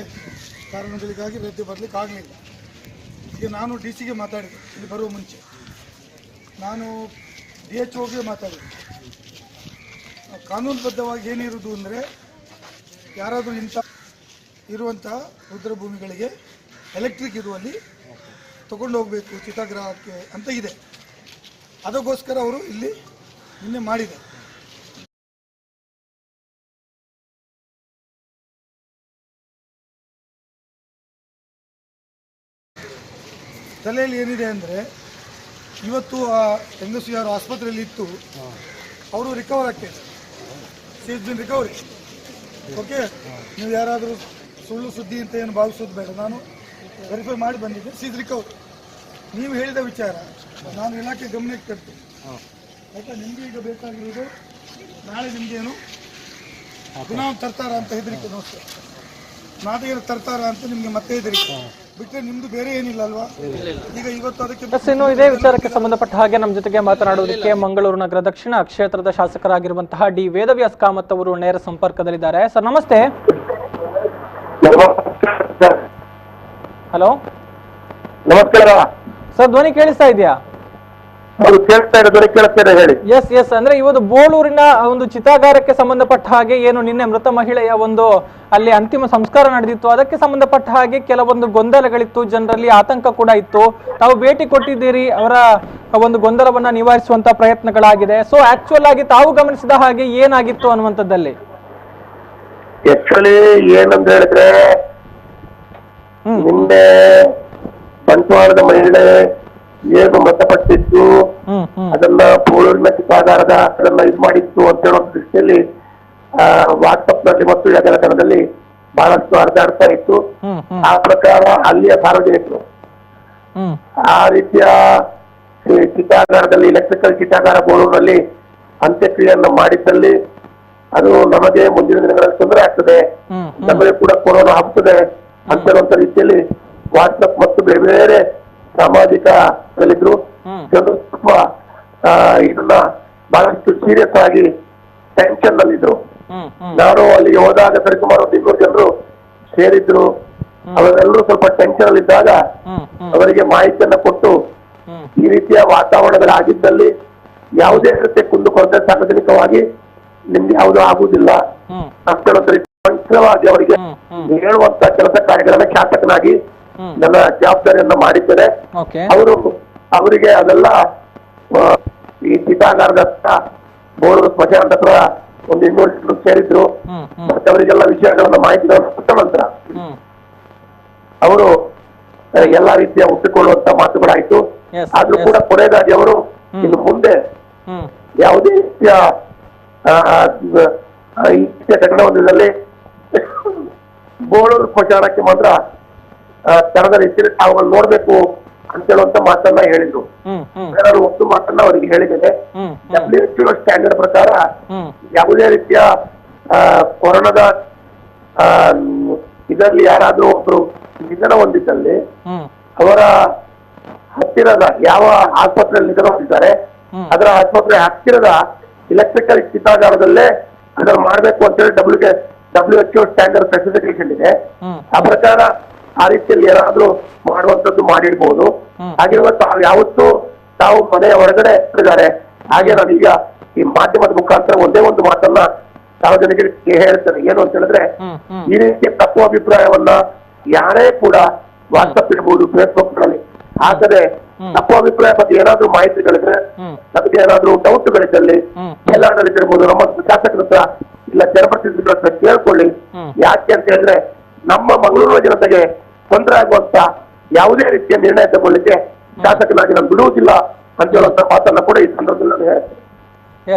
ಕಾರಣಗಳಿಗಾಗಿ ರದ್ದು ಬರಲಿಕ್ಕೆ ಆಗಲಿಲ್ಲ. ಈಗ ನಾನು ಡಿ ಸಿಗೆ ಮಾತಾಡಿದೆ, ಇಲ್ಲಿ ಬರುವ ಮುಂಚೆ ನಾನು DHOಗೆ ಮಾತಾಡಿದೆ. ಕಾನೂನುಬದ್ಧವಾಗಿ ಏನಿರುವುದು ಅಂದರೆ, ಯಾರಾದರೂ ಇಂಥ ಇರುವಂತಹ ರುದ್ರಭೂಮಿಗಳಿಗೆ ಎಲೆಕ್ಟ್ರಿಕ್ ಇರುವಲ್ಲಿ ತಗೊಂಡು ಹೋಗಬೇಕು ಚಿತಾಗ್ರಹಕ್ಕೆ ಅಂತ ಇದೆ. ಅದಕ್ಕೋಸ್ಕರ ಅವರು ಇಲ್ಲಿ ನಿನ್ನೆ ಮಾಡಿದ್ದಾರೆ. ತಲೆಯಲ್ಲಿ ಏನಿದೆ ಅಂದರೆ, ಇವತ್ತು ಆ ಹೆಂಗಸು ಯಾರು ಆಸ್ಪತ್ರೆಯಲ್ಲಿ ಇತ್ತು ಅವರು ರಿಕವರ್ ಆಗ್ತಿದ್ದಾರೆ. She bin recovery. ಓಕೆ, ನೀವು ಯಾರಾದರೂ ಸುಳ್ಳು ಸುದ್ದಿ ಅಂತ ಏನು ಭಾವಿಸೋದು ಬೇಡ. ನಾನು ವೆರಿಫೈ ಮಾಡಿ ಬಂದಿದ್ದೆ, ಶಿ ಇಸ್ ರಿಕವರಿ. ನೀವು ಹೇಳಿದ ವಿಚಾರ ನಾನು ಇಲಾಖೆ ಗಮನಕ್ಕೆ ತರ್ತೀನಿ. ಆಯಿತಾ? ನಿಮಗೆ ಈಗ ಬೇಕಾಗಿರೋದು ನಾಳೆ ನಿಮಗೇನು ಪುನಃ ತರ್ತಾರ ಅಂತ ಹೆದರಿಕೆ ನೋಡ್ತಾರೆ. ನಾಟಕ ತರ್ತಾರ ಅಂತ ನಿಮಗೆ ಮತ್ತೆ ಹೆದರಿಕೆ ಬಿಟ್ಟರೆ ನಿಮ್ದು ಬೇರೆ ಏನಿಲ್ಲ ಅಲ್ವಾ? ಈಗ ಇವತ್ತು ಅದಕ್ಕೆ ಇನ್ನು ಇದೇ ವಿಚಾರಕ್ಕೆ ಸಂಬಂಧಪಟ್ಟ ಹಾಗೆ ನಮ್ಮ ಜೊತೆಗೆ ಮಾತನಾಡುವುದಕ್ಕೆ ಮಂಗಳೂರು ನಗರ ದಕ್ಷಿಣ ಕ್ಷೇತ್ರದ ಶಾಸಕರಾಗಿರುವಂತಹ ಡಿ ವೇದವ್ಯಾಸ್ ಕಾಮತ್ ಅವರು ನೇರ ಸಂಪರ್ಕದಲ್ಲಿದ್ದಾರೆ. ಸರ್ ನಮಸ್ತೆ. ಹಲೋ, ನಮಸ್ಕಾರ ಸರ್ ಧ್ವನಿ ಕೇಳಿಸ್ತಾ ಇದೆಯಾ? ಅದು ಕೇಳ್ತಾ ಇರೋದು ಕೇಳ್ತಾ ಹೇಳಿ. ಎಸ್ ಅಂದ್ರೆ ಇವತ್ತು ಬೋಳೂರಿನ ಒಂದು ಚಿತಾಗಾರಕ್ಕೆ ಸಂಬಂಧಪಟ್ಟ ಹಾಗೆ ಏನು ನಿನ್ನೆ ಮೃತ ಮಹಿಳೆಯ ಒಂದು ಅಲ್ಲಿ ಅಂತಿಮ ಸಂಸ್ಕಾರ ನಡೆದಿತ್ತು, ಅದಕ್ಕೆ ಸಂಬಂಧಪಟ್ಟ ಹಾಗೆ ಕೆಲವೊಂದು ಗೊಂದಲಗಳಿತ್ತು, ಜನರಲ್ಲಿ ಆತಂಕ ಕೂಡ ಇತ್ತು. ತಾವು ಭೇಟಿ ಕೊಟ್ಟಿದ್ದೀರಿ, ಅವರ ಒಂದು ಗೊಂದಲವನ್ನ ನಿವಾರಿಸುವಂತ ಪ್ರಯತ್ನಗಳಾಗಿದೆ. ಸೊ ಆಕ್ಚುಯಲ್ ಆಗಿ ತಾವು ಗಮನಿಸಿದ ಹಾಗೆ ಏನಾಗಿತ್ತು ಅನ್ನುವಂಥದ್ದಲ್ಲಿ ಆಕ್ಚುಲಿ ಏನಂತ ಹೇಳಿದ್ರೆ, ನಿನ್ನೆ ಬಂಟ್ವಾಳದ ಮಹಿಳೆ ಏನು ಮೃತಪಟ್ಟಿದ್ದು ಅದನ್ನ ಬೋಳೂರಿನ ಚಿತಾಗಾರದ ಅದನ್ನ ಇದು ಮಾಡಿತ್ತು ಅಂತ ಹೇಳೋ ದೃಷ್ಟಿಯಲ್ಲಿ ವಾಟ್ಸಪ್ ನಲ್ಲಿ ಮತ್ತು ಜಾಲತಾಣದಲ್ಲಿ ಬಹಳಷ್ಟು ಹರಿದಾಡ್ತಾ ಇತ್ತು. ಆ ಪ್ರಕಾರ ಅಲ್ಲಿಯ ಸಾರ್ವಜನಿಕರು ಆ ರೀತಿಯ ಚಿತಾಗಾರದಲ್ಲಿ ಎಲೆಕ್ಟ್ರಿಕಲ್ ಚಿತಾಗಾರ ಬೋಳೂರಿನಲ್ಲಿ ಅಂತ್ಯಕ್ರಿಯೆಯನ್ನು ಮಾಡಿದ್ದಲ್ಲಿ ಅದು ನಮಗೆ ಮುಂದಿನ ದಿನಗಳಲ್ಲಿ ತೊಂದರೆ ಆಗ್ತದೆ, ನಮಗೆ ಕೂಡ ಕೊರೋನಾ ಹಬ್ಬುತ್ತದೆ ಅಂತ ಹೇಳುವಂತ ರೀತಿಯಲ್ಲಿ ವಾಟ್ಸಪ್ ಮತ್ತು ಬೇರೆ ಬೇರೆ ಸಾಮಾಜಿಕದಲ್ಲಿದ್ರು. ಜನರು ಸ್ವಲ್ಪ ಇದನ್ನ ಬಹಳಷ್ಟು ಸೀರಿಯಸ್ ಆಗಿ ಟೆನ್ಷನ್ ನಲ್ಲಿದ್ರು. ನಾನು ಅಲ್ಲಿಗೆ ಹೋದಾಗ ಸರಿಸುಮಾರು 200 ಜನರು ಸೇರಿದ್ರು. ಅವರೆಲ್ಲರೂ ಸ್ವಲ್ಪ ಟೆನ್ಷನ್ ಅಲ್ಲಿ ಇದ್ದಾಗ ಅವರಿಗೆ ಮಾಹಿತಿಯನ್ನ ಕೊಟ್ಟು ಈ ರೀತಿಯ ವಾತಾವರಣಗಳಾಗಿದ್ದಲ್ಲಿ ಯಾವುದೇ ರೀತಿಯ ಕುಂದುಕೊರತೆ ಸಾರ್ವಜನಿಕವಾಗಿ ನಿಮ್ಗೆ ಯಾವುದು ಆಗುವುದಿಲ್ಲ ಅಂತ ಹೇಳುವಂತ ಅವರಿಗೆ ಹೇಳುವಂತ ಕೆಲಸ ಕಾರ್ಯಗಳನ್ನ ಶಾಸಕನಾಗಿ ನನ್ನ ಜವಾಬ್ದಾರಿಯನ್ನ ಮಾಡಿದ್ದೇನೆ. ಅವರಿಗೆ ಅದೆಲ್ಲ ಈ ಚಿತಾಗಾರದ ಬೋಳೂರು ಸ್ಮಶಾನದ ಹತ್ರ ಒಂದು 200 ಜನರು ಸೇರಿದ್ರು. ಮತ್ತೆ ಅವರಿಗೆಲ್ಲ ವಿಷಯಗಳನ್ನ ಮಾಹಿತಿಗಳನ್ನು ಕೊಟ್ಟ ನಂತರ ಅವರು ಎಲ್ಲಾ ರೀತಿಯ ಒಪ್ಪಿಕೊಳ್ಳುವಂತ ಮಾತುಗಳಾಯ್ತು. ಆದ್ರೂ ಕೂಡ ಕೊನೆಯದಾಗಿ ಅವರು ಇನ್ನು ಮುಂದೆ ಯಾವುದೇ ರೀತಿಯ ಘಟನಾವೊಂದರಲ್ಲಿ ಬೋಳೂರು ಸ್ಮಶಾನಕ್ಕೆ ಮಾತ್ರ ತರದ ರೀತಿಯಲ್ಲಿ ತಾವುಗಳು ನೋಡ್ಬೇಕು ಅಂತ ಹೇಳುವಂತ ಮಾತನ್ನ ಹೇಳಿದ್ರು. ಬೇರೆ ಒಂದು ಮಾತನ್ನ ಅವರಿಗೆ ಹೇಳಿದ್ದೇನೆ. WHO ಸ್ಟ್ಯಾಂಡರ್ಡ್ ಪ್ರಕಾರ ಯಾವುದೇ ರೀತಿಯ ಕೊರೋನಾದ ಇದರಲ್ಲಿ ಯಾರಾದ್ರೂ ಒಬ್ರು ನಿಧನ ಹೊಂದಿದ್ದಲ್ಲಿ ಅವರ ಹತ್ತಿರದ ಯಾವ ಆಸ್ಪತ್ರೆಯಲ್ಲಿ ನಿಧನ ಹೊಂದಿದ್ದಾರೆ ಅದರ ಆಸ್ಪತ್ರೆ ಹತ್ತಿರದ ಎಲೆಕ್ಟ್ರಿಕಲ್ ಚಿತಾಗಾರದಲ್ಲೇ ಅದನ್ನು ಮಾಡಬೇಕು ಅಂತ ಹೇಳಿ WHO ಸ್ಟ್ಯಾಂಡರ್ಡ್ ಸ್ಪೆಸಿಫಿಕೇಶನ್ ಇದೆ. ಆ ಪ್ರಕಾರ ಆ ರೀತಿಯಲ್ಲಿ ಯಾರಾದ್ರೂ ಮಾಡುವಂತದ್ದು ಮಾಡಿರ್ಬೋದು. ಹಾಗಿರುವ ತಾವು ಯಾವತ್ತೂ ತಾವು ಮನೆಯ ಹೊರಗಡೆ ಇದ್ದಾರೆ. ಹಾಗೆ ನಾನೀಗ ಈ ಮಾಧ್ಯಮದ ಮುಖಾಂತರ ಒಂದೇ ಒಂದು ಮಾತನ್ನ ಸಾರ್ವಜನಿಕರಿಗೆ ಹೇಳ್ತೇನೆ. ಏನು ಅಂತ ಹೇಳಿದ್ರೆ, ಈ ರೀತಿಯ ತಪ್ಪು ಅಭಿಪ್ರಾಯವನ್ನ ಯಾರೇ ಕೂಡ ವಾಟ್ಸಪ್ ಇರ್ಬೋದು, ಫೇಸ್ಬುಕ್ ನಲ್ಲಿ ಹಾಕದೆ ತಪ್ಪು ಅಭಿಪ್ರಾಯ ಬಗ್ಗೆ ಏನಾದ್ರೂ ಮಾಹಿತಿಗಳಿದ್ರೆ, ನಮಗೆ ಏನಾದ್ರೂ ಡೌಟ್ಗಳಿದ್ದಲ್ಲಿ ಎಲ್ಲರಿರ್ಬೋದು ನಮ್ಮ ಶಾಸಕರ ಹತ್ರ ಇಲ್ಲ ಜನಪ್ರತಿನಿಧಿಗಳ ಹತ್ರ ಕೇಳ್ಕೊಳ್ಳಿ. ಯಾಕೆ ಅಂತ ಹೇಳಿದ್ರೆ ನಮ್ಮ ಮಂಗಳೂರು ಜನತೆಗೆ ತೊಂದರೆ ಆಗುವಂತ ಯಾವುದೇ ರೀತಿಯ ನಿರ್ಣಯ ತಗೊಳ್ಳಿಕ್ಕೆ ಶಾಸಕನಾಗಿ ನಾನು ಬಿಡುವುದಿಲ್ಲ ಅಂತ ಹೇಳುವಂತ ಮಾತನ್ನ ಕೂಡ ಈ ಸಂದರ್ಭದಲ್ಲಿ ನಾನು ಹೇಳ್ತೇನೆ.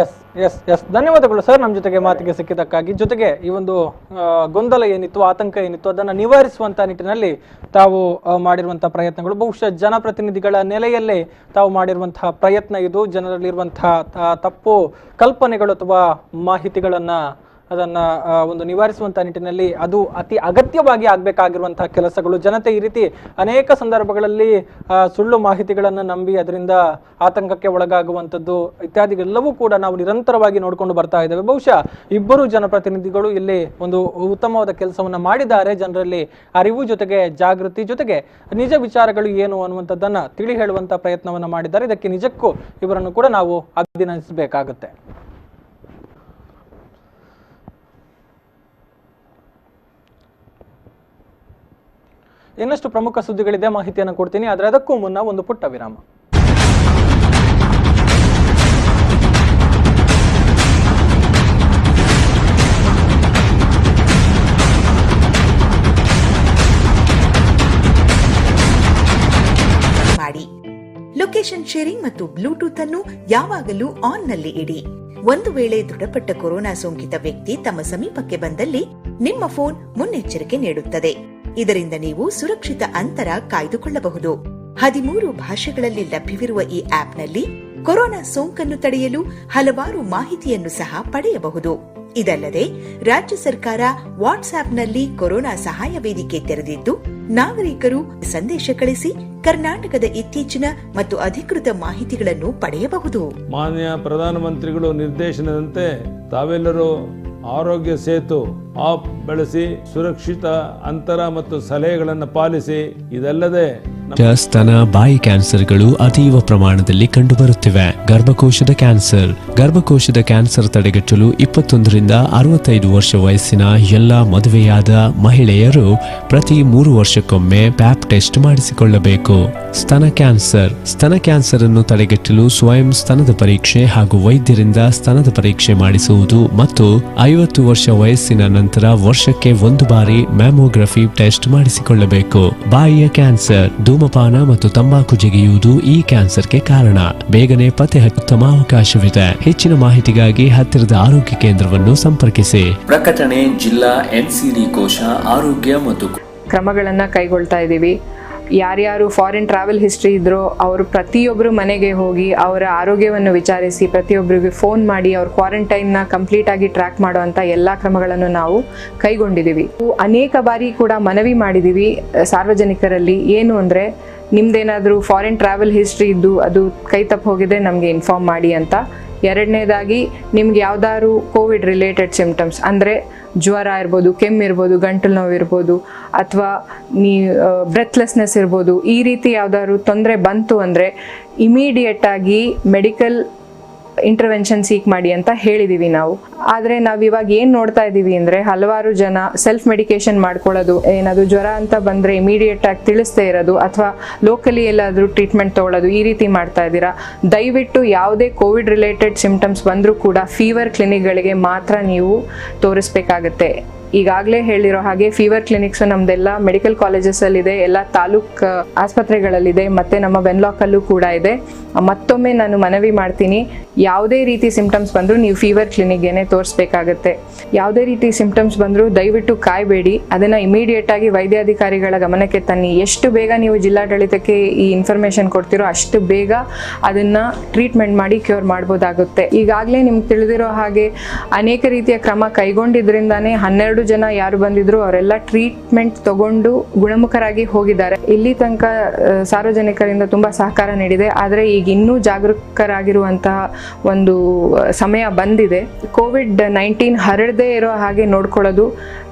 ಎಸ್ ಧನ್ಯವಾದಗಳು ಸರ್, ನಮ್ಮ ಜೊತೆಗೆ ಮಾತಿಗೆ ಸಿಕ್ಕಿದ್ದಕ್ಕಾಗಿ. ಜೊತೆಗೆ ಈ ಒಂದು ಗೊಂದಲ ಏನಿತ್ತು, ಆತಂಕ ಏನಿತ್ತು, ಅದನ್ನು ನಿವಾರಿಸುವಂತ ನಿಟ್ಟಿನಲ್ಲಿ ತಾವು ಮಾಡಿರುವಂತಹ ಪ್ರಯತ್ನಗಳು ಬಹುಶಃ ಜನಪ್ರತಿನಿಧಿಗಳ ನೆಲೆಯಲ್ಲೇ ತಾವು ಮಾಡಿರುವಂತಹ ಪ್ರಯತ್ನ ಇದು. ಜನರಲ್ಲಿರುವಂತಹ ತಪ್ಪು ಕಲ್ಪನೆಗಳು ಅಥವಾ ಮಾಹಿತಿಗಳನ್ನ ಅದನ್ನು ಒಂದು ನಿವಾರಿಸುವಂಥ ನಿಟ್ಟಿನಲ್ಲಿ ಅದು ಅತಿ ಅಗತ್ಯವಾಗಿ ಆಗಬೇಕಾಗಿರುವಂತಹ ಕೆಲಸಗಳು. ಜನತೆ ಈ ರೀತಿ ಅನೇಕ ಸಂದರ್ಭಗಳಲ್ಲಿ ಸುಳ್ಳು ಮಾಹಿತಿಗಳನ್ನು ನಂಬಿ ಅದರಿಂದ ಆತಂಕಕ್ಕೆ ಒಳಗಾಗುವಂಥದ್ದು ಇತ್ಯಾದಿಗಳೆಲ್ಲವೂ ಕೂಡ ನಾವು ನಿರಂತರವಾಗಿ ನೋಡಿಕೊಂಡು ಬರ್ತಾ ಇದ್ದೇವೆ. ಬಹುಶಃ ಇಬ್ಬರು ಜನಪ್ರತಿನಿಧಿಗಳು ಇಲ್ಲಿ ಒಂದು ಉತ್ತಮವಾದ ಕೆಲಸವನ್ನು ಮಾಡಿದ್ದಾರೆ. ಜನರಲ್ಲಿ ಅರಿವು ಜೊತೆಗೆ ಜಾಗೃತಿ ಜೊತೆಗೆ ನಿಜ ವಿಚಾರಗಳು ಏನು ಅನ್ನುವಂಥದ್ದನ್ನು ತಿಳಿ ಹೇಳುವಂಥ ಪ್ರಯತ್ನವನ್ನು ಮಾಡಿದ್ದಾರೆ. ಇದಕ್ಕೆ ನಿಜಕ್ಕೂ ಇವರನ್ನು ಕೂಡ ನಾವು ಅಭಿನಂದಿಸಬೇಕಾಗುತ್ತೆ. ಇನ್ನಷ್ಟು ಪ್ರಮುಖ ಸುದ್ದಿಗಳಿದೆ, ಮಾಹಿತಿಯನ್ನು ಕೊಡ್ತೀನಿ. ಆದರೆ ಅದಕ್ಕೂ ಮುನ್ನ ಒಂದು ಪುಟ್ಟ ವಿರಾಮ. ಮಾಡಿ ಲೊಕೇಶನ್ ಶೇರಿಂಗ್ ಮತ್ತು ಬ್ಲೂಟೂತ್ ಅನ್ನು ಯಾವಾಗಲೂ ಆನ್ ನಲ್ಲಿ ಇಡಿ. ಒಂದು ವೇಳೆ ದೃಢಪಟ್ಟ ಕೊರೋನಾ ಸೋಂಕಿತ ವ್ಯಕ್ತಿ ತಮ್ಮ ಸಮೀಪಕ್ಕೆ ಬಂದಲ್ಲಿ ನಿಮ್ಮ ಫೋನ್ ಮುನ್ನೆಚ್ಚರಿಕೆ ನೀಡುತ್ತದೆ. ಇದರಿಂದ ನೀವು ಸುರಕ್ಷಿತ ಅಂತರ ಕಾಯ್ದುಕೊಳ್ಳಬಹುದು. 13 ಭಾಷೆಗಳಲ್ಲಿ ಲಭ್ಯವಿರುವ ಈ ಆಪ್ನಲ್ಲಿ ಕೊರೋನಾ ಸೋಂಕನ್ನು ತಡೆಯಲು ಹಲವಾರು ಮಾಹಿತಿಯನ್ನು ಸಹ ಪಡೆಯಬಹುದು. ಇದಲ್ಲದೆ ರಾಜ್ಯ ಸರ್ಕಾರ ವಾಟ್ಸ್ಆಪ್ನಲ್ಲಿ ಕೊರೋನಾ ಸಹಾಯ ವೇದಿಕೆ ತೆರೆದಿದ್ದು, ನಾಗರಿಕರು ಸಂದೇಶ ಕಳಿಸಿ ಕರ್ನಾಟಕದ ಇತ್ತೀಚಿನ ಮತ್ತು ಅಧಿಕೃತ ಮಾಹಿತಿಗಳನ್ನು ಪಡೆಯಬಹುದು. ಮಾನ್ಯ ಪ್ರಧಾನಮಂತ್ರಿಗಳು ನಿರ್ದೇಶನದಂತೆ ತಾವೆಲ್ಲರೂ ಆರೋಗ್ಯ ಸೇತು ಆಪ್ ಬಳಸಿ ಸುರಕ್ಷಿತ ಅಂತರ ಮತ್ತು ಸಲಹೆಗಳನ್ನು ಪಾಲಿಸಿ. ಇದಲ್ಲದೆ ಸ್ತನ ಬಾಯಿ ಕ್ಯಾನ್ಸರ್ಗಳು ಅತೀವ ಪ್ರಮಾಣದಲ್ಲಿ ಕಂಡುಬರುತ್ತಿವೆ. ಗರ್ಭಕೋಶದ ಕ್ಯಾನ್ಸರ್ ತಡೆಗಟ್ಟಲು 21 ರಿಂದ 65 ವರ್ಷ ವಯಸ್ಸಿನ ಎಲ್ಲ ಮದುವೆಯಾದ ಮಹಿಳೆಯರು ಪ್ರತಿ 3 ವರ್ಷಕ್ಕೊಮ್ಮೆ ಪ್ಯಾಪ್ ಟೆಸ್ಟ್ ಮಾಡಿಸಿಕೊಳ್ಳಬೇಕು. ಸ್ತನ ಕ್ಯಾನ್ಸರ್ ಅನ್ನು ತಡೆಗಟ್ಟಲು ಸ್ವಯಂ ಸ್ತನದ ಪರೀಕ್ಷೆ ಹಾಗೂ ವೈದ್ಯರಿಂದ ಸ್ತನದ ಪರೀಕ್ಷೆ ಮಾಡಿಸುವುದು ಮತ್ತು 50 ವರ್ಷ ವಯಸ್ಸಿನ ನಂತರ ವರ್ಷಕ್ಕೆ 1 ಬಾರಿ ಮ್ಯಾಮೋಗ್ರಫಿ ಟೆಸ್ಟ್ ಮಾಡಿಸಿಕೊಳ್ಳಬೇಕು. ಬಾಯಿಯ ಕ್ಯಾನ್ಸರ್, ಧೂಮಪಾನ ಮತ್ತು ತಂಬಾಕು ಜಗಿಯುವುದು ಈ ಕ್ಯಾನ್ಸರ್ಗೆ ಕಾರಣ. ಬೇಗನೆ ಪತ್ತೆ ಉತ್ತಮ ಅವಕಾಶವಿದೆ. ಹೆಚ್ಚಿನ ಮಾಹಿತಿಗಾಗಿ ಹತ್ತಿರದ ಆರೋಗ್ಯ ಕೇಂದ್ರವನ್ನು ಸಂಪರ್ಕಿಸಿ. ಪ್ರಕಟಣೆ ಜಿಲ್ಲಾ ಎನ್ಸಿಡಿ ಕೋಶ ಆರೋಗ್ಯ ಮತ್ತು ಕ್ರಮಗಳನ್ನು ಕೈಗೊಳ್ತಾ ಇದ್ದೀವಿ. ಯಾರ್ಯಾರು ಫಾರಿನ್ ಟ್ರಾವೆಲ್ ಹಿಸ್ಟ್ರಿ ಇದ್ರೋ ಅವರು ಪ್ರತಿಯೊಬ್ಬರು ಮನೆಗೆ ಹೋಗಿ ಅವರ ಆರೋಗ್ಯವನ್ನು ವಿಚಾರಿಸಿ ಪ್ರತಿಯೊಬ್ಬರಿಗೆ ಫೋನ್ ಮಾಡಿ ಅವ್ರ ಕ್ವಾರಂಟೈನ್ನ ಕಂಪ್ಲೀಟ್ ಆಗಿ ಟ್ರ್ಯಾಕ್ ಮಾಡುವಂಥ ಎಲ್ಲ ಕ್ರಮಗಳನ್ನು ನಾವು ಕೈಗೊಂಡಿದ್ದೀವಿ. ಅನೇಕ ಬಾರಿ ಕೂಡ ಮನವಿ ಮಾಡಿದ್ದೀವಿ ಸಾರ್ವಜನಿಕರಲ್ಲಿ, ಏನು ಅಂದರೆ ನಿಮ್ದೇನಾದರೂ ಫಾರಿನ್ ಟ್ರಾವೆಲ್ ಹಿಸ್ಟ್ರಿ ಇದ್ದು ಅದು ಕೈ ತಪ್ಪು ಹೋಗಿದೆ ನಮಗೆ ಇನ್ಫಾರ್ಮ್ ಮಾಡಿ ಅಂತ. ಎರಡನೇದಾಗಿ ನಿಮ್ಗೆ ಯಾವ್ದಾದ್ರು ಕೋವಿಡ್ ರಿಲೇಟೆಡ್ ಸಿಂಪ್ಟಮ್ಸ್ ಅಂದರೆ ಜ್ವರ ಇರ್ಬೋದು, ಕೆಮ್ಮಿರ್ಬೋದು, ಗಂಟಲು ನೋವು ಇರ್ಬೋದು, ಅಥವಾ ಬ್ರೆತ್ಲೆಸ್ನೆಸ್ ಇರ್ಬೋದು, ಈ ರೀತಿ ಯಾವ್ದಾದ್ರು ತೊಂದರೆ ಬಂತು ಅಂದರೆ ಇಮಿಡಿಯೇಟಾಗಿ ಮೆಡಿಕಲ್ ಇಂಟರ್ವೆನ್ಷನ್ ಸೀಕ್ ಮಾಡಿ ಅಂತ ಹೇಳಿದ್ದೀವಿ ನಾವು. ಆದರೆ ನಾವು ಇವಾಗ ಏನು ನೋಡ್ತಾ ಇದ್ದೀವಿ ಅಂದರೆ ಹಲವಾರು ಜನ ಸೆಲ್ಫ್ ಮೆಡಿಕೇಶನ್ ಮಾಡ್ಕೊಳ್ಳೋದು, ಏನಾದರೂ ಜ್ವರ ಅಂತ ಬಂದರೆ ಇಮಿಡಿಯೇಟ್ ಆಗಿ ತಿಳಿಸ್ದೇ ಇರೋದು ಅಥವಾ ಲೋಕಲಿ ಎಲ್ಲಾದರೂ ಟ್ರೀಟ್ಮೆಂಟ್ ತೊಗೊಳ್ಳೋದು, ಈ ರೀತಿ ಮಾಡ್ತಾ ಇದ್ದೀರಾ. ದಯವಿಟ್ಟು ಯಾವುದೇ ಕೋವಿಡ್ ರಿಲೇಟೆಡ್ ಸಿಂಪ್ಟಮ್ಸ್ ಬಂದರೂ ಕೂಡ ಫೀವರ್ ಕ್ಲಿನಿಕ್ಗಳಿಗೆ ಮಾತ್ರ ನೀವು ತೋರಿಸ್ಬೇಕಾಗತ್ತೆ. ಈಗಾಗಲೇ ಹೇಳಿರೋ ಹಾಗೆ ಫೀವರ್ ಕ್ಲಿನಿಕ್ಸ್ ನಮ್ದೆಲ್ಲ ಮೆಡಿಕಲ್ ಕಾಲೇಜಸ್ಸಲ್ಲಿದೆ, ಎಲ್ಲ ತಾಲೂಕ್ ಆಸ್ಪತ್ರೆಗಳಲ್ಲಿದೆ, ಮತ್ತು ನಮ್ಮ ವೆನ್ಲಾಕಲ್ಲೂ ಕೂಡ ಇದೆ. ಮತ್ತೊಮ್ಮೆ ನಾನು ಮನವಿ ಮಾಡ್ತೀನಿ, ಯಾವುದೇ ರೀತಿ ಸಿಂಪ್ಟಮ್ಸ್ ಬಂದರೂ ನೀವು ಫೀವರ್ ಕ್ಲಿನಿಕ್ಗೆ ತೋರಿಸ್ಬೇಕಾಗತ್ತೆ. ಯಾವುದೇ ರೀತಿ ಸಿಂಪ್ಟಮ್ಸ್ ಬಂದರೂ ದಯವಿಟ್ಟು ಕಾಯಬೇಡಿ, ಅದನ್ನು ಇಮಿಡಿಯೇಟಾಗಿ ವೈದ್ಯಾಧಿಕಾರಿಗಳ ಗಮನಕ್ಕೆ ತನ್ನಿ. ಎಷ್ಟು ಬೇಗ ನೀವು ಜಿಲ್ಲಾಡಳಿತಕ್ಕೆ ಈ ಇನ್ಫಾರ್ಮೇಷನ್ ಕೊಡ್ತೀರೋ ಅಷ್ಟು ಬೇಗ ಅದನ್ನು ಟ್ರೀಟ್ಮೆಂಟ್ ಮಾಡಿ ಕ್ಯೂರ್ ಮಾಡ್ಬೋದಾಗುತ್ತೆ. ಈಗಾಗಲೇ ನಿಮ್ಗೆ ತಿಳಿದಿರೋ ಹಾಗೆ ಅನೇಕ ರೀತಿಯ ಕ್ರಮ ಕೈಗೊಂಡಿದ್ರಿಂದಾನೇ 12 ಜನ ಯಾರು ಬಂದಿದ್ರು ಅವರೆಲ್ಲ ಟ್ರೀಟ್ಮೆಂಟ್ ತಗೊಂಡು ಗುಣಮುಖರಾಗಿ ಹೋಗಿದ್ದಾರೆ. ಇಲ್ಲಿ ತನಕ ಸಾರ್ವಜನಿಕರಿಂದ ತುಂಬಾ ಸಹಕಾರ ನೀಡಿದೆ. ಆದರೆ ಈಗ ಇನ್ನೂ ಜಾಗರೂಕರಾಗಿರುವಂತಹ ಒಂದು ಸಮಯ ಬಂದಿದೆ. ಕೋವಿಡ್-19 ಹರಡದೇ ಇರೋ ಹಾಗೆ ನೋಡ್ಕೊಳ್ಳೋದು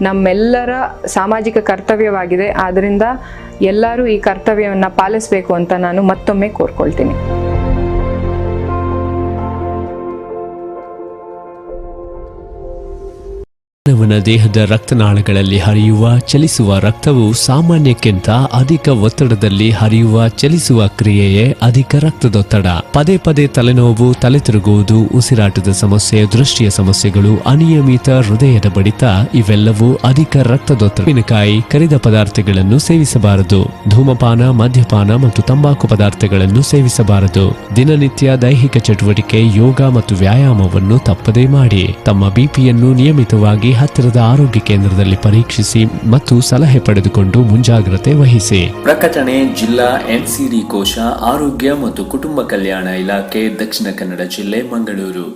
ನಮ್ಮೆಲ್ಲರ ಸಾಮಾಜಿಕ ಕರ್ತವ್ಯವಾಗಿದೆ. ಆದ್ದರಿಂದ ಎಲ್ಲರೂ ಈ ಕರ್ತವ್ಯವನ್ನು ಪಾಲಿಸಬೇಕು ಅಂತ ನಾನು ಮತ್ತೊಮ್ಮೆ ಕೋರ್ಕೊಳ್ತೀನಿ. ಮಾನವನ ದೇಹದ ರಕ್ತನಾಳಗಳಲ್ಲಿ ಹರಿಯುವ ಚಲಿಸುವ ರಕ್ತವು ಸಾಮಾನ್ಯಕ್ಕಿಂತ ಅಧಿಕ ಒತ್ತಡದಲ್ಲಿ ಹರಿಯುವ ಚಲಿಸುವ ಕ್ರಿಯೆಯೇ ಅಧಿಕ ರಕ್ತದೊತ್ತಡ. ಪದೇ ಪದೇ ತಲೆನೋವು, ತಲೆ ತಿರುಗುವುದು, ಉಸಿರಾಟದ ಸಮಸ್ಯೆ, ದೃಷ್ಟಿಯ ಸಮಸ್ಯೆಗಳು, ಅನಿಯಮಿತ ಹೃದಯದ ಬಡಿತ ಇವೆಲ್ಲವೂ ಅಧಿಕ ರಕ್ತದೊತ್ತಡಕಾಯಿ. ಕರಿದ ಪದಾರ್ಥಗಳನ್ನು ಸೇವಿಸಬಾರದು. ಧೂಮಪಾನ, ಮದ್ಯಪಾನ ಮತ್ತು ತಂಬಾಕು ಪದಾರ್ಥಗಳನ್ನು ಸೇವಿಸಬಾರದು. ದಿನನಿತ್ಯ ದೈಹಿಕ ಚಟುವಟಿಕೆ, ಯೋಗ ಮತ್ತು ವ್ಯಾಯಾಮವನ್ನು ತಪ್ಪದೇ ಮಾಡಿ. ತಮ್ಮ ಬಿಪಿಯನ್ನು ನಿಯಮಿತವಾಗಿ ಹತ್ತಿರದ ಆರೋಗ್ಯ ಕೇಂದ್ರದಲ್ಲಿ ಪರೀಕ್ಷಿಸಿ ಮತ್ತು ಸಲಹೆ ಪಡೆದುಕೊಂಡು ಮುಂಜಾಗ್ರತೆ ವಹಿಸಿ. ಪ್ರಕಟಣೆ ಜಿಲ್ಲಾ ಎನ್ಸಿಡಿ ಕೋಶ ಆರೋಗ್ಯ ಮತ್ತು ಕುಟುಂಬ ಕಲ್ಯಾಣ ಇಲಾಖೆ, ದಕ್ಷಿಣ ಕನ್ನಡ ಜಿಲ್ಲೆ, ಮಂಗಳೂರು.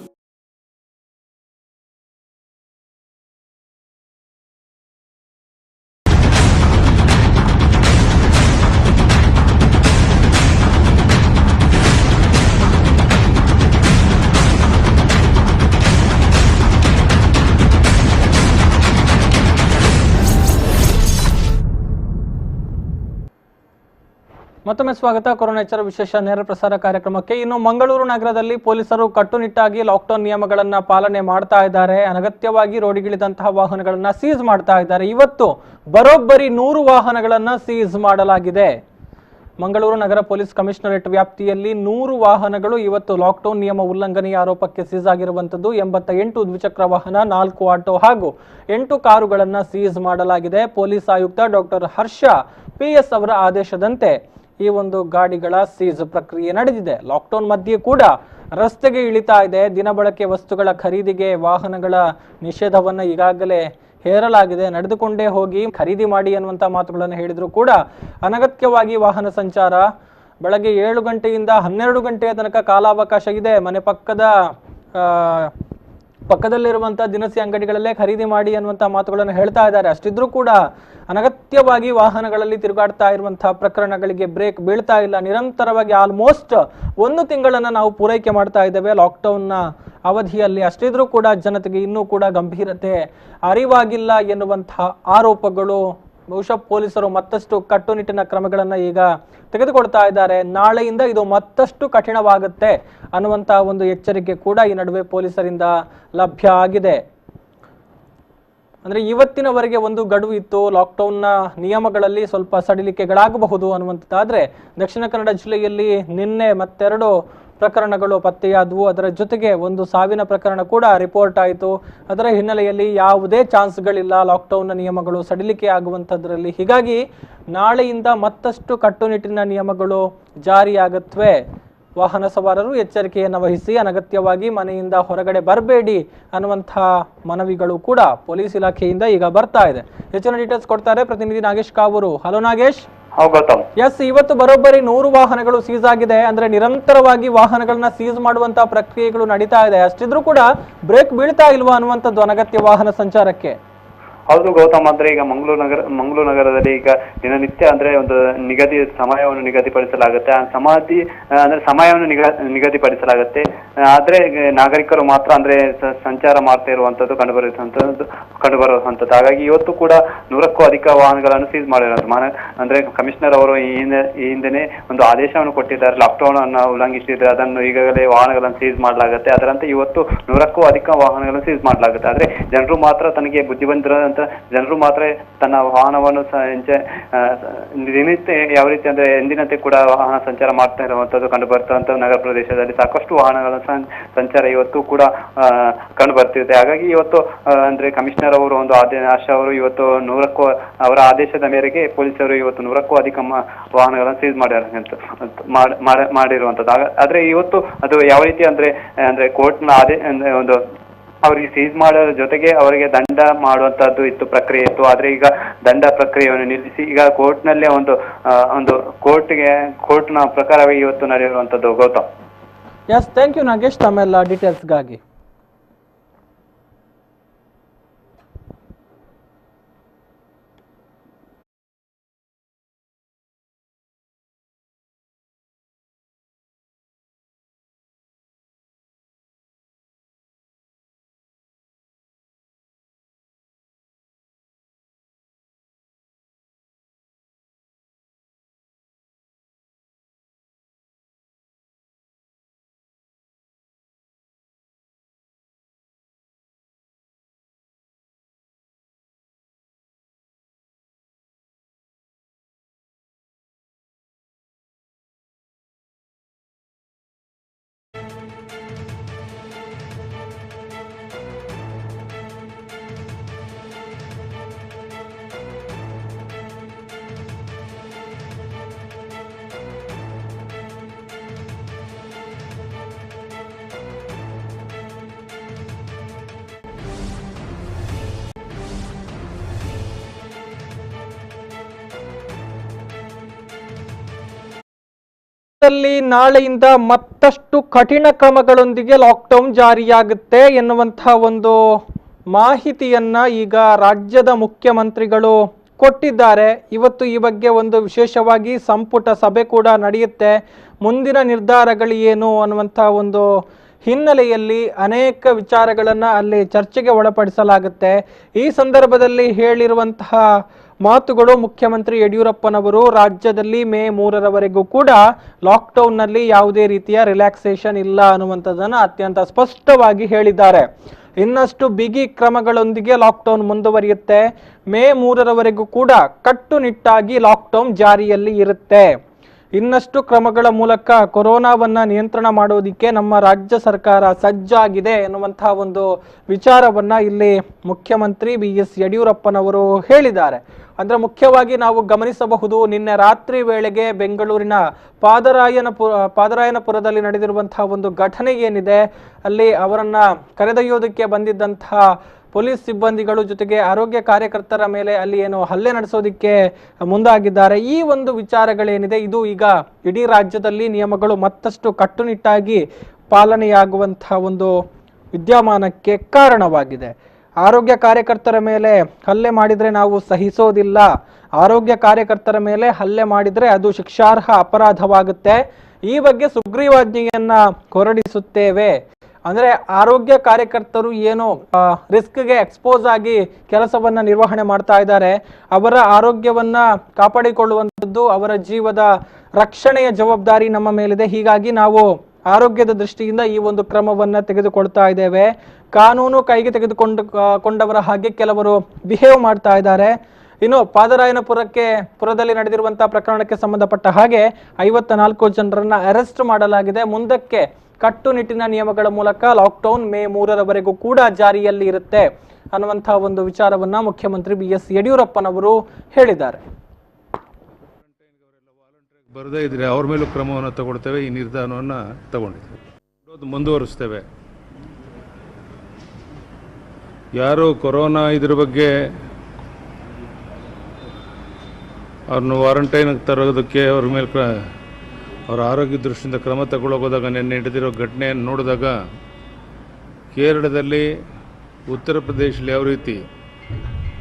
ಮತ್ತೊಮ್ಮೆ ಸ್ವಾಗತ. ಕೊರೋನಾ ಎಚ್ಚರ ವಿಶೇಷ ನೇರ ಪ್ರಸಾರ ಕಾರ್ಯಕ್ರಮಕ್ಕೆ. ಇನ್ನು ಮಂಗಳೂರು ನಗರದಲ್ಲಿ ಪೊಲೀಸರು ಕಟ್ಟುನಿಟ್ಟಾಗಿ ಲಾಕ್ಡೌನ್ ನಿಯಮಗಳನ್ನ ಪಾಲನೆ ಮಾಡ್ತಾ ಇದ್ದಾರೆ. ಅನಗತ್ಯವಾಗಿ ರೋಡಿಗಿಳಿದಂತಹ ವಾಹನಗಳನ್ನ ಸೀಸ್ ಮಾಡ್ತಾ ಇದ್ದಾರೆ. ಇವತ್ತು ಬರೋಬ್ಬರಿ 100 ವಾಹನಗಳನ್ನ ಸೀಸ್ ಮಾಡಲಾಗಿದೆ. ಮಂಗಳೂರು ನಗರ ಪೊಲೀಸ್ ಕಮಿಷನರೇಟ್ ವ್ಯಾಪ್ತಿಯಲ್ಲಿ 100 ವಾಹನಗಳು ಇವತ್ತು ಲಾಕ್ಡೌನ್ ನಿಯಮ ಉಲ್ಲಂಘನೆಯ ಆರೋಪಕ್ಕೆ ಸೀಸ್ ಆಗಿರುವಂತದ್ದು. 88 ದ್ವಿಚಕ್ರ ವಾಹನ, 4 ಆಟೋ ಹಾಗೂ 8 ಕಾರುಗಳನ್ನ ಸೀಸ್ ಮಾಡಲಾಗಿದೆ. ಪೊಲೀಸ್ ಆಯುಕ್ತ ಡಾಕ್ಟರ್ ಹರ್ಷ PS ಅವರ ಆದೇಶದಂತೆ ಈ ಒಂದು ಗಾಡಿಗಳ ಸೀಸ್ ಪ್ರಕ್ರಿಯೆ ನಡೆದಿದೆ. ಲಾಕ್ಡೌನ್ ಮಧ್ಯೆ ಕೂಡ ರಸ್ತೆಗೆ ಇಳಿತಾ ಇದೆ. ದಿನಬಳಕೆ ವಸ್ತುಗಳ ಖರೀದಿಗೆ ವಾಹನಗಳ ನಿಷೇಧವನ್ನು ಈಗಾಗಲೇ ಹೇರಲಾಗಿದೆ. ನಡೆದುಕೊಂಡೇ ಹೋಗಿ ಖರೀದಿ ಮಾಡಿ ಅನ್ನುವಂಥ ಮಾತುಗಳನ್ನು ಹೇಳಿದ್ರು ಕೂಡ ಅನಗತ್ಯವಾಗಿ ವಾಹನ ಸಂಚಾರ. ಬೆಳಗ್ಗೆ 7 ಗಂಟೆಯಿಂದ 12 ಗಂಟೆಯ ತನಕ ಕಾಲಾವಕಾಶ ಇದೆ. ಮನೆ ಪಕ್ಕದಲ್ಲಿರುವಂಥ ದಿನಸಿ ಅಂಗಡಿಗಳಲ್ಲೇ ಖರೀದಿ ಮಾಡಿ ಅನ್ನುವಂಥ ಮಾತುಗಳನ್ನು ಹೇಳ್ತಾ ಇದ್ದಾರೆ. ಅಷ್ಟಿದ್ರೂ ಕೂಡ ಅನಗತ್ಯವಾಗಿ ವಾಹನಗಳಲ್ಲಿ ತಿರುಗಾಡ್ತಾ ಇರುವಂತಹ ಪ್ರಕರಣಗಳಿಗೆ ಬ್ರೇಕ್ ಬೀಳ್ತಾ ಇಲ್ಲ. ನಿರಂತರವಾಗಿ ಆಲ್ಮೋಸ್ಟ್ 1 ತಿಂಗಳನ್ನು ನಾವು ಪೂರೈಕೆ ಮಾಡ್ತಾ ಇದ್ದೇವೆ ಲಾಕ್ಡೌನ್ನ ಅವಧಿಯಲ್ಲಿ. ಅಷ್ಟಿದ್ರೂ ಕೂಡ ಜನತೆಗೆ ಇನ್ನೂ ಕೂಡ ಗಂಭೀರತೆ ಅರಿವಾಗಿಲ್ಲ ಎನ್ನುವಂತಹ ಆರೋಪಗಳು. ಬಹುಶಃ ಪೊಲೀಸರು ಮತ್ತಷ್ಟು ಕಟ್ಟುನಿಟ್ಟಿನ ಕ್ರಮಗಳನ್ನು ಈಗ ತೆಗೆದುಕೊಳ್ತಾ ಇದ್ದಾರೆ. ನಾಳೆಯಿಂದ ಇದು ಮತ್ತಷ್ಟು ಕಠಿಣವಾಗುತ್ತೆ ಅನ್ನುವಂತಹ ಒಂದು ಎಚ್ಚರಿಕೆ ಕೂಡ ಈ ನಡುವೆ ಪೊಲೀಸರಿಂದ ಲಭ್ಯ ಆಗಿದೆ. ಅಂದ್ರೆ ಇವತ್ತಿನವರೆಗೆ ಒಂದು ಗಡುವು ಇತ್ತು. ಲಾಕ್ಡೌನ್ನ ನಿಯಮಗಳಲ್ಲಿ ಸ್ವಲ್ಪ ಸಡಿಲಿಕೆಗಳಾಗಬಹುದು ಅನ್ನುವಂಥದ್ದಾದ್ರೆ ದಕ್ಷಿಣ ಕನ್ನಡ ಜಿಲ್ಲೆಯಲ್ಲಿ ನಿನ್ನೆ ಮತ್ತೆರಡು ಪ್ರಕರಣಗಳು ಪತ್ತೆಯಾದವು. ಅದರ ಜೊತೆಗೆ ಒಂದು ಸಾವಿನ ಪ್ರಕರಣ ಕೂಡ ರಿಪೋರ್ಟ್ ಆಯಿತು. ಅದರ ಹಿನ್ನೆಲೆಯಲ್ಲಿ ಯಾವುದೇ ಚಾನ್ಸ್ಗಳಿಲ್ಲ ಲಾಕ್ಡೌನ್ನ ನಿಯಮಗಳು ಸಡಿಲಿಕೆ ಆಗುವಂಥದ್ರಲ್ಲಿ. ಹೀಗಾಗಿ ನಾಳೆಯಿಂದ ಮತ್ತಷ್ಟು ಕಟ್ಟುನಿಟ್ಟಿನ ನಿಯಮಗಳು ಜಾರಿಯಾಗುತ್ತವೆ. ವಾಹನ ಸವಾರರು ಎಚ್ಚರಿಕೆಯನ್ನು ವಹಿಸಿ ಅನಗತ್ಯವಾಗಿ ಮನೆಯಿಂದ ಹೊರಗಡೆ ಬರಬೇಡಿ ಅನ್ನುವಂಥ ಮನವಿಗಳು ಕೂಡ ಪೊಲೀಸ್ ಇಲಾಖೆಯಿಂದ ಈಗ ಬರ್ತಾ ಇದೆ. ಹೆಚ್ಚಿನ ಡೀಟೇಲ್ಸ್ ಕೊಡ್ತಾರೆ ಪ್ರತಿನಿಧಿ ನಾಗೇಶ್ ಕಾವೂರು. ಹಲೋ ನಾಗೇಶ್. ಎಸ್, ಇವತ್ತು ಬರೋಬ್ಬರಿ 100 ವಾಹನಗಳು ಸೀಸ್ ಆಗಿದೆ. ಅಂದ್ರೆ ನಿರಂತರವಾಗಿ ವಾಹನಗಳನ್ನ ಸೀಸ್ ಮಾಡುವಂತಹ ಪ್ರಕ್ರಿಯೆಗಳು ನಡೀತಾ ಇದೆ. ಅಷ್ಟಿದ್ರೂ ಕೂಡ ಬ್ರೇಕ್ ಬೀಳ್ತಾ ಇಲ್ವಾ ಅನ್ನುವಂಥದ್ದು ಅನಗತ್ಯ ವಾಹನ ಸಂಚಾರಕ್ಕೆ? ಹೌದು ಗೌತಮ್, ಅಂದ್ರೆ ಈಗ ಮಂಗಳೂರು ನಗರದಲ್ಲಿ ಈಗ ದಿನನಿತ್ಯ ಅಂದ್ರೆ ಒಂದು ಸಮಯವನ್ನು ನಿಗದಿಪಡಿಸಲಾಗುತ್ತೆ. ಆ ಸಮಯವನ್ನು ನಿಗದಿಪಡಿಸಲಾಗುತ್ತೆ. ಆದ್ರೆ ನಾಗರಿಕರು ಮಾತ್ರ ಅಂದ್ರೆ ಸಂಚಾರ ಮಾಡ್ತಾ ಇರುವಂತದ್ದು ಕಂಡುಬರುವಂತದ್ದು. ಹಾಗಾಗಿ ಇವತ್ತು ಕೂಡ 100ಕ್ಕೂ ಅಧಿಕ ವಾಹನಗಳನ್ನು ಸೀಸ್ ಮಾಡಿರೋದು. ಅಂದ್ರೆ ಕಮಿಷನರ್ ಅವರು ಈ ಹಿಂದೆನೆ ಒಂದು ಆದೇಶವನ್ನು ಕೊಟ್ಟಿದ್ದಾರೆ. ಲಾಕ್ಡೌನ್ ಅನ್ನು ಉಲ್ಲಂಘಿಸಿದ್ರೆ ಅದನ್ನು ಈಗಾಗಲೇ ವಾಹನಗಳನ್ನು ಸೀಸ್ ಮಾಡಲಾಗುತ್ತೆ. ಅದರಂತೆ ಇವತ್ತು 100ಕ್ಕೂ ಅಧಿಕ ವಾಹನಗಳನ್ನು ಸೀಸ್ ಮಾಡಲಾಗುತ್ತೆ. ಆದ್ರೆ ಜನರು ಮಾತ್ರ ತನಗೆ ಬುದ್ಧಿವಂತರಂತ ಜನರು ಮಾತ್ರ ತನ್ನ ವಾಹನವನ್ನು ದಿನನಿತ್ಯ ಯಾವ ರೀತಿ ಅಂದ್ರೆ ಎಂದಿನಂತೆ ಕೂಡ ವಾಹನ ಸಂಚಾರ ಮಾಡ್ತಾ ಇರುವಂತದ್ದು ಕಂಡು ಬರ್ತಿರುವಂತ ನಗರ ಪ್ರದೇಶದಲ್ಲಿ ಸಾಕಷ್ಟು ವಾಹನಗಳ ಸಂಚಾರ ಇವತ್ತು ಕೂಡ ಕಂಡು ಬರ್ತಿರುತ್ತೆ. ಹಾಗಾಗಿ ಇವತ್ತು ಅಂದ್ರೆ ಕಮಿಷನರ್ ಅವರು ಒಂದು ಆದೇಶ ಅವರು ಇವತ್ತು 100ಕ್ಕೂ ಅವರ ಆದೇಶದ ಮೇರೆಗೆ ಪೊಲೀಸರು ಇವತ್ತು 100ಕ್ಕೂ ಅಧಿಕ ವಾಹನಗಳನ್ನು ಸೀಸ್ ಮಾಡಿರುವಂತದ್ದು. ಆದ್ರೆ ಇವತ್ತು ಅದು ಯಾವ ರೀತಿ ಅಂದ್ರೆ ಕೋರ್ಟ್ನ ಒಂದು ಅವರಿಗೆ ಸೀಸ್ ಮಾಡೋದ್ರ ಜೊತೆಗೆ ಅವರಿಗೆ ದಂಡ ಮಾಡುವಂತದ್ದು ಇತ್ತು, ಪ್ರಕ್ರಿಯೆ ಇತ್ತು. ಆದ್ರೆ ಈಗ ದಂಡ ಪ್ರಕ್ರಿಯೆಯನ್ನು ನಿಲ್ಲಿಸಿ ಈಗ ಕೋರ್ಟ್ನಲ್ಲೇ ಒಂದು ಕೋರ್ಟ್ನ ಪ್ರಕಾರವೇ ಇವತ್ತು ನಡೆಯುವಂತದ್ದು. Gautam. Yes, thank you Nagesh ತಮ್ಮೆಲ್ಲ ಡೀಟೇಲ್ಸ್ಗಾಗಿ. ನಾಳೆಯಿಂದ ಮತ್ತಷ್ಟು ಕಠಿಣ ಕ್ರಮಗಳೊಂದಿಗೆ ಲಾಕ್ಡೌನ್ ಜಾರಿಯಾಗುತ್ತೆ ಎನ್ನುವಂತಹ ಒಂದು ಮಾಹಿತಿಯನ್ನ ಈಗ ರಾಜ್ಯದ ಮುಖ್ಯಮಂತ್ರಿಗಳು ಕೊಟ್ಟಿದ್ದಾರೆ. ಇವತ್ತು ಈ ಬಗ್ಗೆ ಒಂದು ವಿಶೇಷವಾಗಿ ಸಂಪುಟ ಸಭೆ ಕೂಡ ನಡೆಯುತ್ತೆ. ಮುಂದಿನ ನಿರ್ಧಾರಗಳು ಏನು ಅನ್ನುವಂಥ ಒಂದು ಹಿನ್ನೆಲೆಯಲ್ಲಿ ಅನೇಕ ವಿಚಾರಗಳನ್ನು ಅಲ್ಲಿ ಚರ್ಚೆಗೆ ಒಳಪಡಿಸಲಾಗುತ್ತೆ. ಈ ಸಂದರ್ಭದಲ್ಲಿ ಹೇಳಿರುವಂತಹ ಮಾತುಗಳು. ಮುಖ್ಯಮಂತ್ರಿ ಯಡಿಯೂರಪ್ಪನವರು ರಾಜ್ಯದಲ್ಲಿ ಮೇ 3ರವರೆಗೂ ಕೂಡ ಲಾಕ್ಡೌನ್ನಲ್ಲಿ ಯಾವುದೇ ರೀತಿಯ ರಿಲ್ಯಾಕ್ಸೇಷನ್ ಇಲ್ಲ ಅನ್ನುವಂಥದ್ದನ್ನು ಅತ್ಯಂತ ಸ್ಪಷ್ಟವಾಗಿ ಹೇಳಿದ್ದಾರೆ. ಇನ್ನಷ್ಟು ಬಿಗಿ ಕ್ರಮಗಳೊಂದಿಗೆ ಲಾಕ್ಡೌನ್ ಮುಂದುವರಿಯುತ್ತೆ. ಮೇ 3ರವರೆಗೂ ಕೂಡ ಕಟ್ಟುನಿಟ್ಟಾಗಿ ಲಾಕ್ಡೌನ್ ಜಾರಿಯಲ್ಲಿ ಇರುತ್ತೆ. ಇನ್ನಷ್ಟು ಕ್ರಮಗಳ ಮೂಲಕ ಕೊರೋನಾವನ್ನ ನಿಯಂತ್ರಣ ಮಾಡೋದಿಕ್ಕೆ ನಮ್ಮ ರಾಜ್ಯ ಸರ್ಕಾರ ಸಜ್ಜಾಗಿದೆ ಎನ್ನುವಂತಹ ಒಂದು ವಿಚಾರವನ್ನ ಇಲ್ಲಿ ಮುಖ್ಯಮಂತ್ರಿ BS ಯಡಿಯೂರಪ್ಪನವರು ಹೇಳಿದ್ದಾರೆ. ಅಂದ್ರೆ ಮುಖ್ಯವಾಗಿ ನಾವು ಗಮನಿಸಬಹುದು, ನಿನ್ನೆ ರಾತ್ರಿ ವೇಳೆಗೆ ಬೆಂಗಳೂರಿನ ಪಾದರಾಯನಪುರದಲ್ಲಿ ನಡೆದಿರುವಂತಹ ಒಂದು ಘಟನೆ ಏನಿದೆ, ಅಲ್ಲಿ ಅವರನ್ನ ಕರೆದೊಯ್ಯೋದಕ್ಕೆ ಬಂದಿದ್ದಂತಹ ಪೊಲೀಸ್ ಸಿಬ್ಬಂದಿಗಳು ಜೊತೆಗೆ ಆರೋಗ್ಯ ಕಾರ್ಯಕರ್ತರ ಮೇಲೆ ಅಲ್ಲಿ ಏನು ಹಲ್ಲೆ ನಡೆಸೋದಿಕ್ಕೆ ಮುಂದಾಗಿದ್ದಾರೆ. ಈ ಒಂದು ವಿಚಾರಗಳೇನಿದೆ, ಇದು ಈಗ ಇಡೀ ರಾಜ್ಯದಲ್ಲಿ ನಿಯಮಗಳು ಮತ್ತಷ್ಟು ಕಟ್ಟುನಿಟ್ಟಾಗಿ ಪಾಲನೆಯಾಗುವಂತಹ ಒಂದು ವಿದ್ಯಮಾನಕ್ಕೆ ಕಾರಣವಾಗಿದೆ. ಆರೋಗ್ಯ ಕಾರ್ಯಕರ್ತರ ಮೇಲೆ ಹಲ್ಲೆ ಮಾಡಿದರೆ ನಾವು ಸಹಿಸೋದಿಲ್ಲ, ಆರೋಗ್ಯ ಕಾರ್ಯಕರ್ತರ ಮೇಲೆ ಹಲ್ಲೆ ಮಾಡಿದರೆ ಅದು ಶಿಕ್ಷಾರ್ಹ ಅಪರಾಧವಾಗುತ್ತೆ, ಈ ಬಗ್ಗೆ ಸುಗ್ರೀವಾಜ್ಞೆಯನ್ನ ಹೊರಡಿಸುತ್ತೇವೆ. ಅಂದ್ರೆ ಆರೋಗ್ಯ ಕಾರ್ಯಕರ್ತರು ಏನು ರಿಸ್ಕ್ಗೆ ಎಕ್ಸ್ಪೋಸ್ ಆಗಿ ಕೆಲಸವನ್ನ ನಿರ್ವಹಣೆ ಮಾಡ್ತಾ ಇದ್ದಾರೆ, ಅವರ ಆರೋಗ್ಯವನ್ನ ಕಾಪಾಡಿಕೊಳ್ಳುವಂಥದ್ದು, ಅವರ ಜೀವದ ರಕ್ಷಣೆಯ ಜವಾಬ್ದಾರಿ ನಮ್ಮ ಮೇಲಿದೆ. ಹೀಗಾಗಿ ನಾವು ಆರೋಗ್ಯದ ದೃಷ್ಟಿಯಿಂದ ಈ ಒಂದು ಕ್ರಮವನ್ನ ತೆಗೆದುಕೊಳ್ತಾ ಇದ್ದೇವೆ. ಕಾನೂನು ಕೈಗೆ ತೆಗೆದುಕೊಂಡವರ ಹಾಗೆ ಕೆಲವರು ಬಿಹೇವ್ ಮಾಡ್ತಾ ಇದ್ದಾರೆ. ಇನ್ನು ಪಾದರಾಯನಪುರದಲ್ಲಿ ನಡೆದಿರುವಂತಹ ಪ್ರಕರಣಕ್ಕೆ ಸಂಬಂಧಪಟ್ಟ ಹಾಗೆ 54 ಜನರನ್ನ ಅರೆಸ್ಟ್ ಮಾಡಲಾಗಿದೆ. ಮುಂದಕ್ಕೆ ಕಟ್ಟುನಿಟ್ಟಿನ ನಿಯಮಗಳ ಮೂಲಕ ಲಾಕ್ಡೌನ್ ಮೇ 3ರವರೆಗೂ ಕೂಡ ಜಾರಿಯಲ್ಲಿ ಇರುತ್ತೆ ಅನ್ನುವಂತಹ ಒಂದು ವಿಚಾರವನ್ನ ಮುಖ್ಯಮಂತ್ರಿ BS ಯಡಿಯೂರಪ್ಪನವರು ಹೇಳಿದ್ದಾರೆ. ಬರದೇ ಇದ್ರೆ ಅವ್ರ ಮೇಲೂ ಕ್ರಮವನ್ನು ತಗೊಳ್ತೇವೆ. ಈ ನಿರ್ಧಾರವನ್ನು ತಗೊಂಡಿದ್ದೇವೆ, ಮುಂದುವರಿಸ್ತೇವೆ. ಯಾರು ಕೊರೋನಾ ಇದ್ರ ಬಗ್ಗೆ ಅವ್ರನ್ನ ಕ್ವಾರಂಟೈನ್ಗೆ ತರೋದಕ್ಕೆ ಅವ್ರ ಮೇಲೆ ಅವರ ಆರೋಗ್ಯ ದೃಷ್ಟಿಯಿಂದ ಕ್ರಮ ತಗೊಳ್ಳೋದಾಗ ನಿನ್ನೆ ನಡೆದಿರೋ ಘಟನೆಯನ್ನು ನೋಡಿದಾಗ ಕೇರಳದಲ್ಲಿ, ಉತ್ತರ ಪ್ರದೇಶದಲ್ಲಿ ಯಾವ ರೀತಿ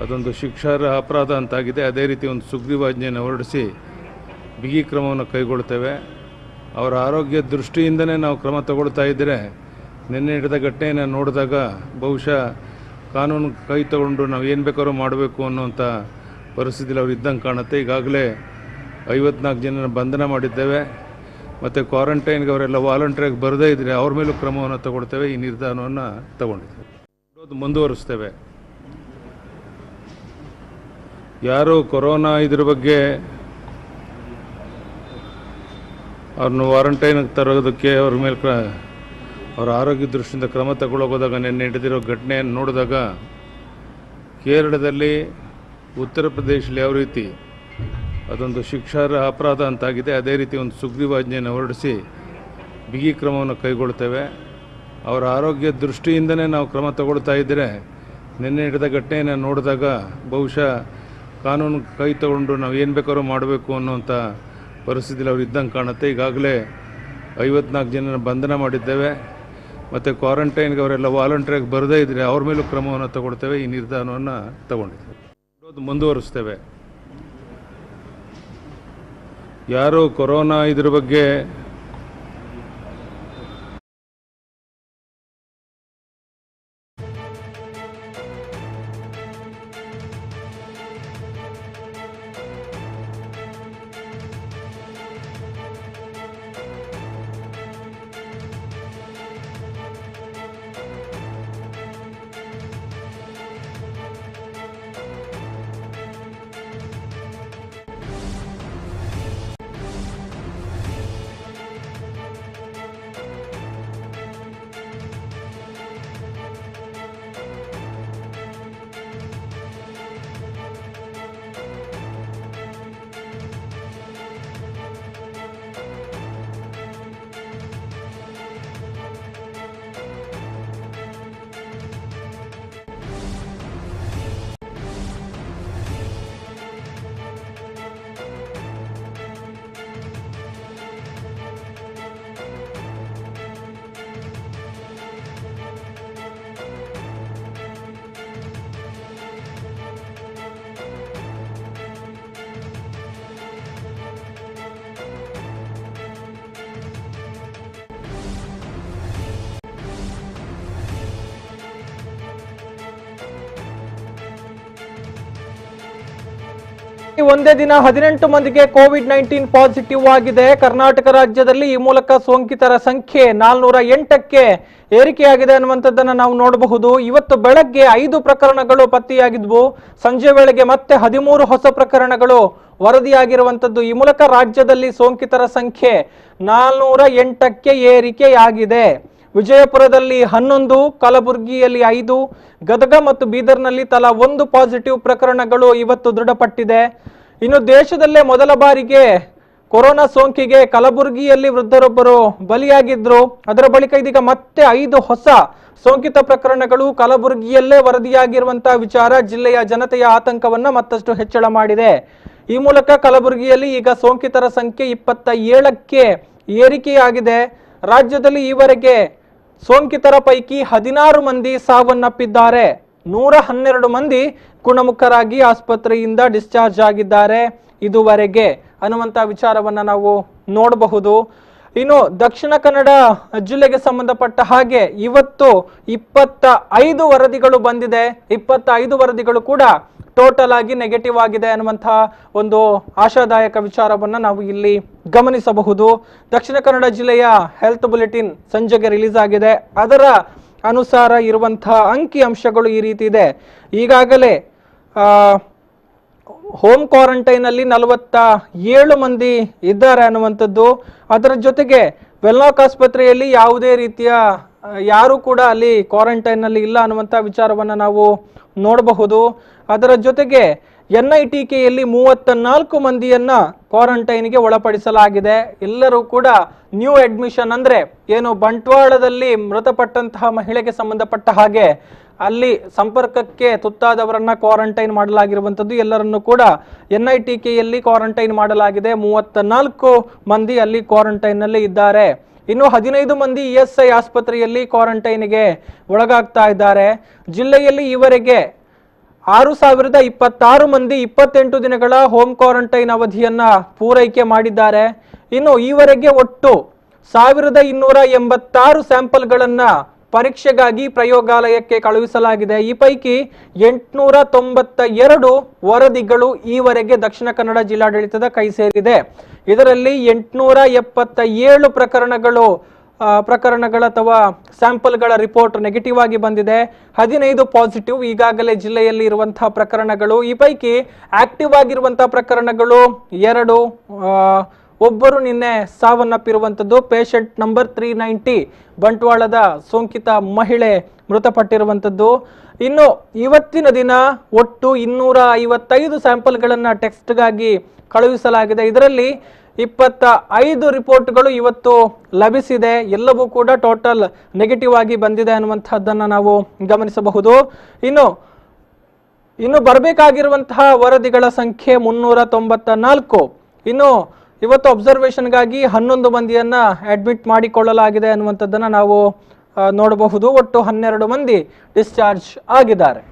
ಅದೊಂದು ಶಿಕ್ಷಾರ್ಹ ಅಪರಾಧ ಅಂತಾಗಿದೆ, ಅದೇ ರೀತಿ ಒಂದು ಸುಗ್ರೀವಾಜ್ಞೆಯನ್ನು ಹೊರಡಿಸಿ ಬಿಗಿ ಕ್ರಮವನ್ನು ಕೈಗೊಳ್ತೇವೆ. ಅವರ ಆರೋಗ್ಯ ದೃಷ್ಟಿಯಿಂದನೇ ನಾವು ಕ್ರಮ ತಗೊಳ್ತಾ ಇದ್ದರೆ ನಿನ್ನೆ ನಡೆದ ಘಟನೆಯನ್ನು ನೋಡಿದಾಗ ಬಹುಶಃ ಕಾನೂನು ಕೈ ತಗೊಂಡು ನಾವು ಏನು ಬೇಕಾದ್ರೂ ಮಾಡಬೇಕು ಅನ್ನೋಂಥ ಪರಿಸ್ಥಿತಿಯಲ್ಲಿ ಅವ್ರು ಇದ್ದಂಗೆ ಕಾಣುತ್ತೆ. ಈಗಾಗಲೇ 54 ಜನನ ಬಂಧನ ಮಾಡಿದ್ದೇವೆ. ಮತ್ತು ಕ್ವಾರಂಟೈನ್ಗೆ ಅವರೆಲ್ಲ ವಾಲಂಟ್ರಿಯಾಗಿ ಬರದೇ ಇದ್ದರೆ ಅವ್ರ ಮೇಲೂ ಕ್ರಮವನ್ನು ತಗೊಳ್ತೇವೆ. ಈ ನಿರ್ಧಾರವನ್ನು ತಗೊಂಡಿದ್ದೇವೆ, ಮುಂದುವರಿಸ್ತೇವೆ. ಯಾರು ಕೊರೋನಾ ಇದ್ರ ಬಗ್ಗೆ ಅವ್ರನ್ನ ಕ್ವಾರಂಟೈನ್ಗೆ ತರೋದಕ್ಕೆ ಅವ್ರ ಮೇಲೆ ಅವರ ಆರೋಗ್ಯ ದೃಷ್ಟಿಯಿಂದ ಕ್ರಮ ತಗೊಳ್ಳೋದಾಗ ನಿನ್ನೆ ನಡೆದಿರೋ ಘಟನೆಯನ್ನು ನೋಡಿದಾಗ ಕೇರಳದಲ್ಲಿ, ಉತ್ತರ ಪ್ರದೇಶದಲ್ಲಿ ಯಾವ ರೀತಿ ಅದೊಂದು ಶಿಕ್ಷಾರ್ಹ ಅಪರಾಧ ಅಂತಾಗಿದೆ, ಅದೇ ರೀತಿ ಒಂದು ಸುಗ್ರೀವಾಜ್ಞೆಯನ್ನು ಹೊರಡಿಸಿ ಬಿಗಿ ಕ್ರಮವನ್ನು ಕೈಗೊಳ್ತೇವೆ. ಅವರ ಆರೋಗ್ಯ ದೃಷ್ಟಿಯಿಂದನೇ ನಾವು ಕ್ರಮ ತಗೊಳ್ತಾ ಇದ್ದರೆ ನಿನ್ನೆ ನಡೆದ ಘಟನೆಯನ್ನು ನೋಡಿದಾಗ ಬಹುಶಃ ಕಾನೂನು ಕೈ ತಗೊಂಡು ನಾವು ಏನು ಬೇಕಾದ್ರೂ ಮಾಡಬೇಕು ಅನ್ನೋಂಥ ಪರಿಸ್ಥಿತಿಯಲ್ಲಿ ಅವ್ರು ಇದ್ದಂಗೆ ಕಾಣುತ್ತೆ. ಈಗಾಗಲೇ 54 ಜನನ ಬಂಧನ ಮಾಡಿದ್ದೇವೆ. ಮತ್ತು ಕ್ವಾರಂಟೈನ್ಗೆ ಅವರೆಲ್ಲ ವಾಲಂಟ್ರಿಯಾಗಿ ಬರದೇ ಇದ್ದರೆ ಅವ್ರ ಮೇಲೂ ಕ್ರಮವನ್ನು ತಗೊಳ್ತೇವೆ. ಈ ನಿರ್ಧಾರವನ್ನು ತಗೊಂಡಿದ್ದೇವೆ, ಮುಂದುವರಿಸ್ತೇವೆ. ಯಾರು ಕೊರೋನಾ ಇದ್ರ ಬಗ್ಗೆ ಒಂದೇ ದಿನ 18 ಮಂದಿಗೆ ಕೋವಿಡ್-19 ಪಾಸಿಟಿವ್ ಆಗಿದೆ. ಕರ್ನಾಟಕ ರಾಜ್ಯದಲ್ಲಿ ಈ ಮೂಲಕ ಸೋಂಕಿತರ ಸಂಖ್ಯೆ 408ಕ್ಕೆ ಏರಿಕೆಯಾಗಿದೆ ಅನ್ನುವಂಥದ್ದನ್ನು ನಾವು ನೋಡಬಹುದು. ಇವತ್ತು ಬೆಳಗ್ಗೆ 5 ಪ್ರಕರಣಗಳು ಪತ್ತೆಯಾಗಿದ್ವು. ಸಂಜೆ ವೇಳೆಗೆ ಮತ್ತೆ 13 ಹೊಸ ಪ್ರಕರಣಗಳು ವರದಿಯಾಗಿರುವಂಥದ್ದು. ಈ ಮೂಲಕ ರಾಜ್ಯದಲ್ಲಿ ಸೋಂಕಿತರ ಸಂಖ್ಯೆ 408ಕ್ಕೆ ಏರಿಕೆಯಾಗಿದೆ. ವಿಜಯಪುರದಲ್ಲಿ 11, ಕಲಬುರಗಿಯಲ್ಲಿ 5, ಗದಗ ಮತ್ತು ಬೀದರ್ನಲ್ಲಿ ತಲಾ 1 ಪಾಸಿಟಿವ್ ಪ್ರಕರಣಗಳು ಇವತ್ತು ದೃಢಪಟ್ಟಿದೆ. ಇನ್ನು ದೇಶದಲ್ಲೇ ಮೊದಲ ಬಾರಿಗೆ ಕೊರೋನಾ ಸೋಂಕಿಗೆ ಕಲಬುರಗಿಯಲ್ಲಿ ವೃದ್ಧರೊಬ್ಬರು ಬಲಿಯಾಗಿದ್ರು. ಅದರ ಬಳಿಕ ಇದೀಗ ಮತ್ತೆ 5 ಹೊಸ ಸೋಂಕಿತ ಪ್ರಕರಣಗಳು ಕಲಬುರಗಿಯಲ್ಲೇ ವರದಿಯಾಗಿರುವಂತಹ ವಿಚಾರ ಜಿಲ್ಲೆಯ ಜನತೆಯ ಆತಂಕವನ್ನ ಮತ್ತಷ್ಟು ಹೆಚ್ಚಳ ಮಾಡಿದೆ. ಈ ಮೂಲಕ ಕಲಬುರಗಿಯಲ್ಲಿ ಈಗ ಸೋಂಕಿತರ ಸಂಖ್ಯೆ 27ಕ್ಕೆ ಏರಿಕೆಯಾಗಿದೆ. ರಾಜ್ಯದಲ್ಲಿ ಈವರೆಗೆ ಸೋಂಕಿತರ ಪೈಕಿ 16 ಮಂದಿ ಸಾವನ್ನಪ್ಪಿದ್ದಾರೆ. 112 ಮಂದಿ ಗುಣಮುಖರಾಗಿ ಆಸ್ಪತ್ರೆಯಿಂದ ಡಿಸ್ಚಾರ್ಜ್ ಆಗಿದ್ದಾರೆ ಇದುವರೆಗೆ ಅನ್ನುವಂಥ ವಿಚಾರವನ್ನ ನಾವು ನೋಡಬಹುದು. ಇನ್ನು ದಕ್ಷಿಣ ಕನ್ನಡ ಜಿಲ್ಲೆಗೆ ಸಂಬಂಧಪಟ್ಟ ಹಾಗೆ ಇವತ್ತು 25 ವರದಿಗಳು ಬಂದಿದೆ. 25 ವರದಿಗಳು ಕೂಡ ಟೋಟಲ್ ಆಗಿ ನೆಗೆಟಿವ್ ಆಗಿದೆ ಅನ್ನುವಂತಹ ಒಂದು ಆಶಾದಾಯಕ ವಿಚಾರವನ್ನ ನಾವು ಇಲ್ಲಿ ಗಮನಿಸಬಹುದು. ದಕ್ಷಿಣ ಕನ್ನಡ ಜಿಲ್ಲೆಯ ಹೆಲ್ತ್ ಬುಲೆಟಿನ್ ಸಂಜೆಗೆ ರಿಲೀಸ್ ಆಗಿದೆ. ಅದರ ಅನುಸಾರ ಇರುವಂತಹ ಅಂಕಿ ಅಂಶಗಳು ಈ ರೀತಿ ಇದೆ. ಈಗಾಗಲೇ ಹೋಮ್ ಕ್ವಾರಂಟೈನ್ ಅಲ್ಲಿ 47 ಮಂದಿ ಇದ್ದಾರೆ ಅನ್ನುವಂಥದ್ದು. ಅದರ ಜೊತೆಗೆ ವೆಲ್ಲಾಕ್ ಆಸ್ಪತ್ರೆಯಲ್ಲಿ ಯಾವುದೇ ರೀತಿಯ ಯಾರು ಕೂಡ ಅಲ್ಲಿ ಕ್ವಾರಂಟೈನ್ ನಲ್ಲಿ ಇಲ್ಲ ಅನ್ನುವಂಥ ವಿಚಾರವನ್ನ ನಾವು ನೋಡಬಹುದು. ಅದರ ಜೊತೆಗೆ NITKಯಲ್ಲಿ 34 ಮಂದಿಯನ್ನ ಕ್ವಾರಂಟೈನ್ಗೆ ಒಳಪಡಿಸಲಾಗಿದೆ. ಎಲ್ಲರೂ ಕೂಡ ನ್ಯೂ ಅಡ್ಮಿಷನ್ ಅಂದ್ರೆ ಏನು ಬಂಟ್ವಾಳದಲ್ಲಿ ಮೃತಪಟ್ಟಂತಹ ಮಹಿಳೆಗೆ ಸಂಬಂಧಪಟ್ಟ ಹಾಗೆ ಅಲ್ಲಿ ಸಂಪರ್ಕಕ್ಕೆ ತುತ್ತಾದವರನ್ನ ಕ್ವಾರಂಟೈನ್ ಮಾಡಲಾಗಿರುವಂಥದ್ದು. ಎಲ್ಲರನ್ನು ಕೂಡ NITKಯಲ್ಲಿ ಕ್ವಾರಂಟೈನ್ ಮಾಡಲಾಗಿದೆ. 34 ಮಂದಿ ಅಲ್ಲಿ ಕ್ವಾರಂಟೈನ್ ನಲ್ಲಿ ಇದ್ದಾರೆ. ಇನ್ನು 15 ಮಂದಿ ESI ಆಸ್ಪತ್ರೆಯಲ್ಲಿ ಕ್ವಾರಂಟೈನ್ಗೆ ಒಳಗಾಗ್ತಾ ಇದ್ದಾರೆ. ಜಿಲ್ಲೆಯಲ್ಲಿ ಈವರೆಗೆ 6026 ಮಂದಿ 28 ದಿನಗಳ ಹೋಮ್ ಕ್ವಾರಂಟೈನ್ ಅವಧಿಯನ್ನ ಪೂರೈಕೆ ಮಾಡಿದ್ದಾರೆ. ಇನ್ನು ಈವರೆಗೆ ಒಟ್ಟು 1286 ಸ್ಯಾಂಪಲ್ಗಳನ್ನ ಪರೀಕ್ಷೆಗಾಗಿ ಪ್ರಯೋಗಾಲಯಕ್ಕೆ ಕಳುಹಿಸಲಾಗಿದೆ. ಈ ಪೈಕಿ 892 ವರದಿಗಳು ಈವರೆಗೆ ದಕ್ಷಿಣ ಕನ್ನಡ ಜಿಲ್ಲಾಡಳಿತದ ಕೈ ಸೇರಿದೆ. ಇದರಲ್ಲಿ 877 ಪ್ರಕರಣಗಳ ಅಥವಾ ಸ್ಯಾಂಪಲ್ಗಳ ರಿಪೋರ್ಟ್ ನೆಗೆಟಿವ್ ಆಗಿ ಬಂದಿದೆ. 15 ಪಾಸಿಟಿವ್ ಈಗಾಗಲೇ ಜಿಲ್ಲೆಯಲ್ಲಿ ಇರುವಂತಹ ಪ್ರಕರಣಗಳು. ಈ ಪೈಕಿ ಆಕ್ಟಿವ್ ಆಗಿರುವಂತಹ ಪ್ರಕರಣಗಳು 2, ಒಬ್ಬರು ನಿನ್ನೆ ಸಾವನ್ನಪ್ಪಿರುವಂಥದ್ದು. ಪೇಷಂಟ್ ನಂಬರ್ 390 ಬಂಟ್ವಾಳದ ಸೋಂಕಿತ ಮಹಿಳೆ ಮೃತಪಟ್ಟಿರುವಂಥದ್ದು. ಇನ್ನು ಇವತ್ತಿನ ದಿನ ಒಟ್ಟು 255 ಸ್ಯಾಂಪಲ್ಗಳನ್ನು ಟೆಸ್ಟ್ಗಾಗಿ ಕಳುಹಿಸಲಾಗಿದೆ. ಇದರಲ್ಲಿ 25 ರಿಪೋರ್ಟ್ಗಳು ಇವತ್ತು ಲಭಿಸಿದೆ. ಎಲ್ಲವೂ ಕೂಡ ಟೋಟಲ್ ನೆಗೆಟಿವ್ ಆಗಿ ಬಂದಿದೆ ಅನ್ನುವಂಥದ್ದನ್ನು ನಾವು ಗಮನಿಸಬಹುದು. ಇನ್ನು ಬರಬೇಕಾಗಿರುವಂತಹ ವರದಿಗಳ ಸಂಖ್ಯೆ 394. ಇನ್ನು ಇವತ್ತು ಅಬ್ಸರ್ವೇಷನ್ಗಾಗಿ 11 ಮಂದಿಯನ್ನ ಅಡ್ಮಿಟ್ ಮಾಡಿಕೊಳ್ಳಲಾಗಿದೆ ಅನ್ನುವಂಥದ್ದನ್ನು ನಾವು ನೋಡಬಹುದು. ಒಟ್ಟು 12 ಮಂದಿ ಡಿಸ್ಚಾರ್ಜ್ ಆಗಿದ್ದಾರೆ.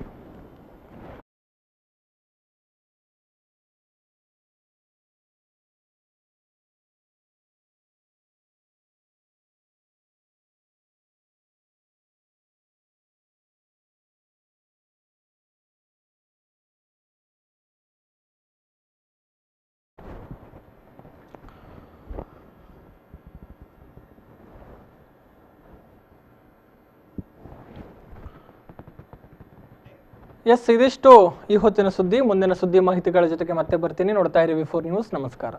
ಇದಿಷ್ಟು ಈ ಹೊತ್ತಿನ ಸುದ್ದಿ. ಮುಂದಿನ ಸುದ್ದಿ ಮಾಹಿತಿಗಳ ಜೊತೆಗೆ ಮತ್ತೆ ಬರ್ತೀನಿ. ನೋಡ್ತಾ ಇರಿ V4 ನ್ಯೂಸ್. ನಮಸ್ಕಾರ.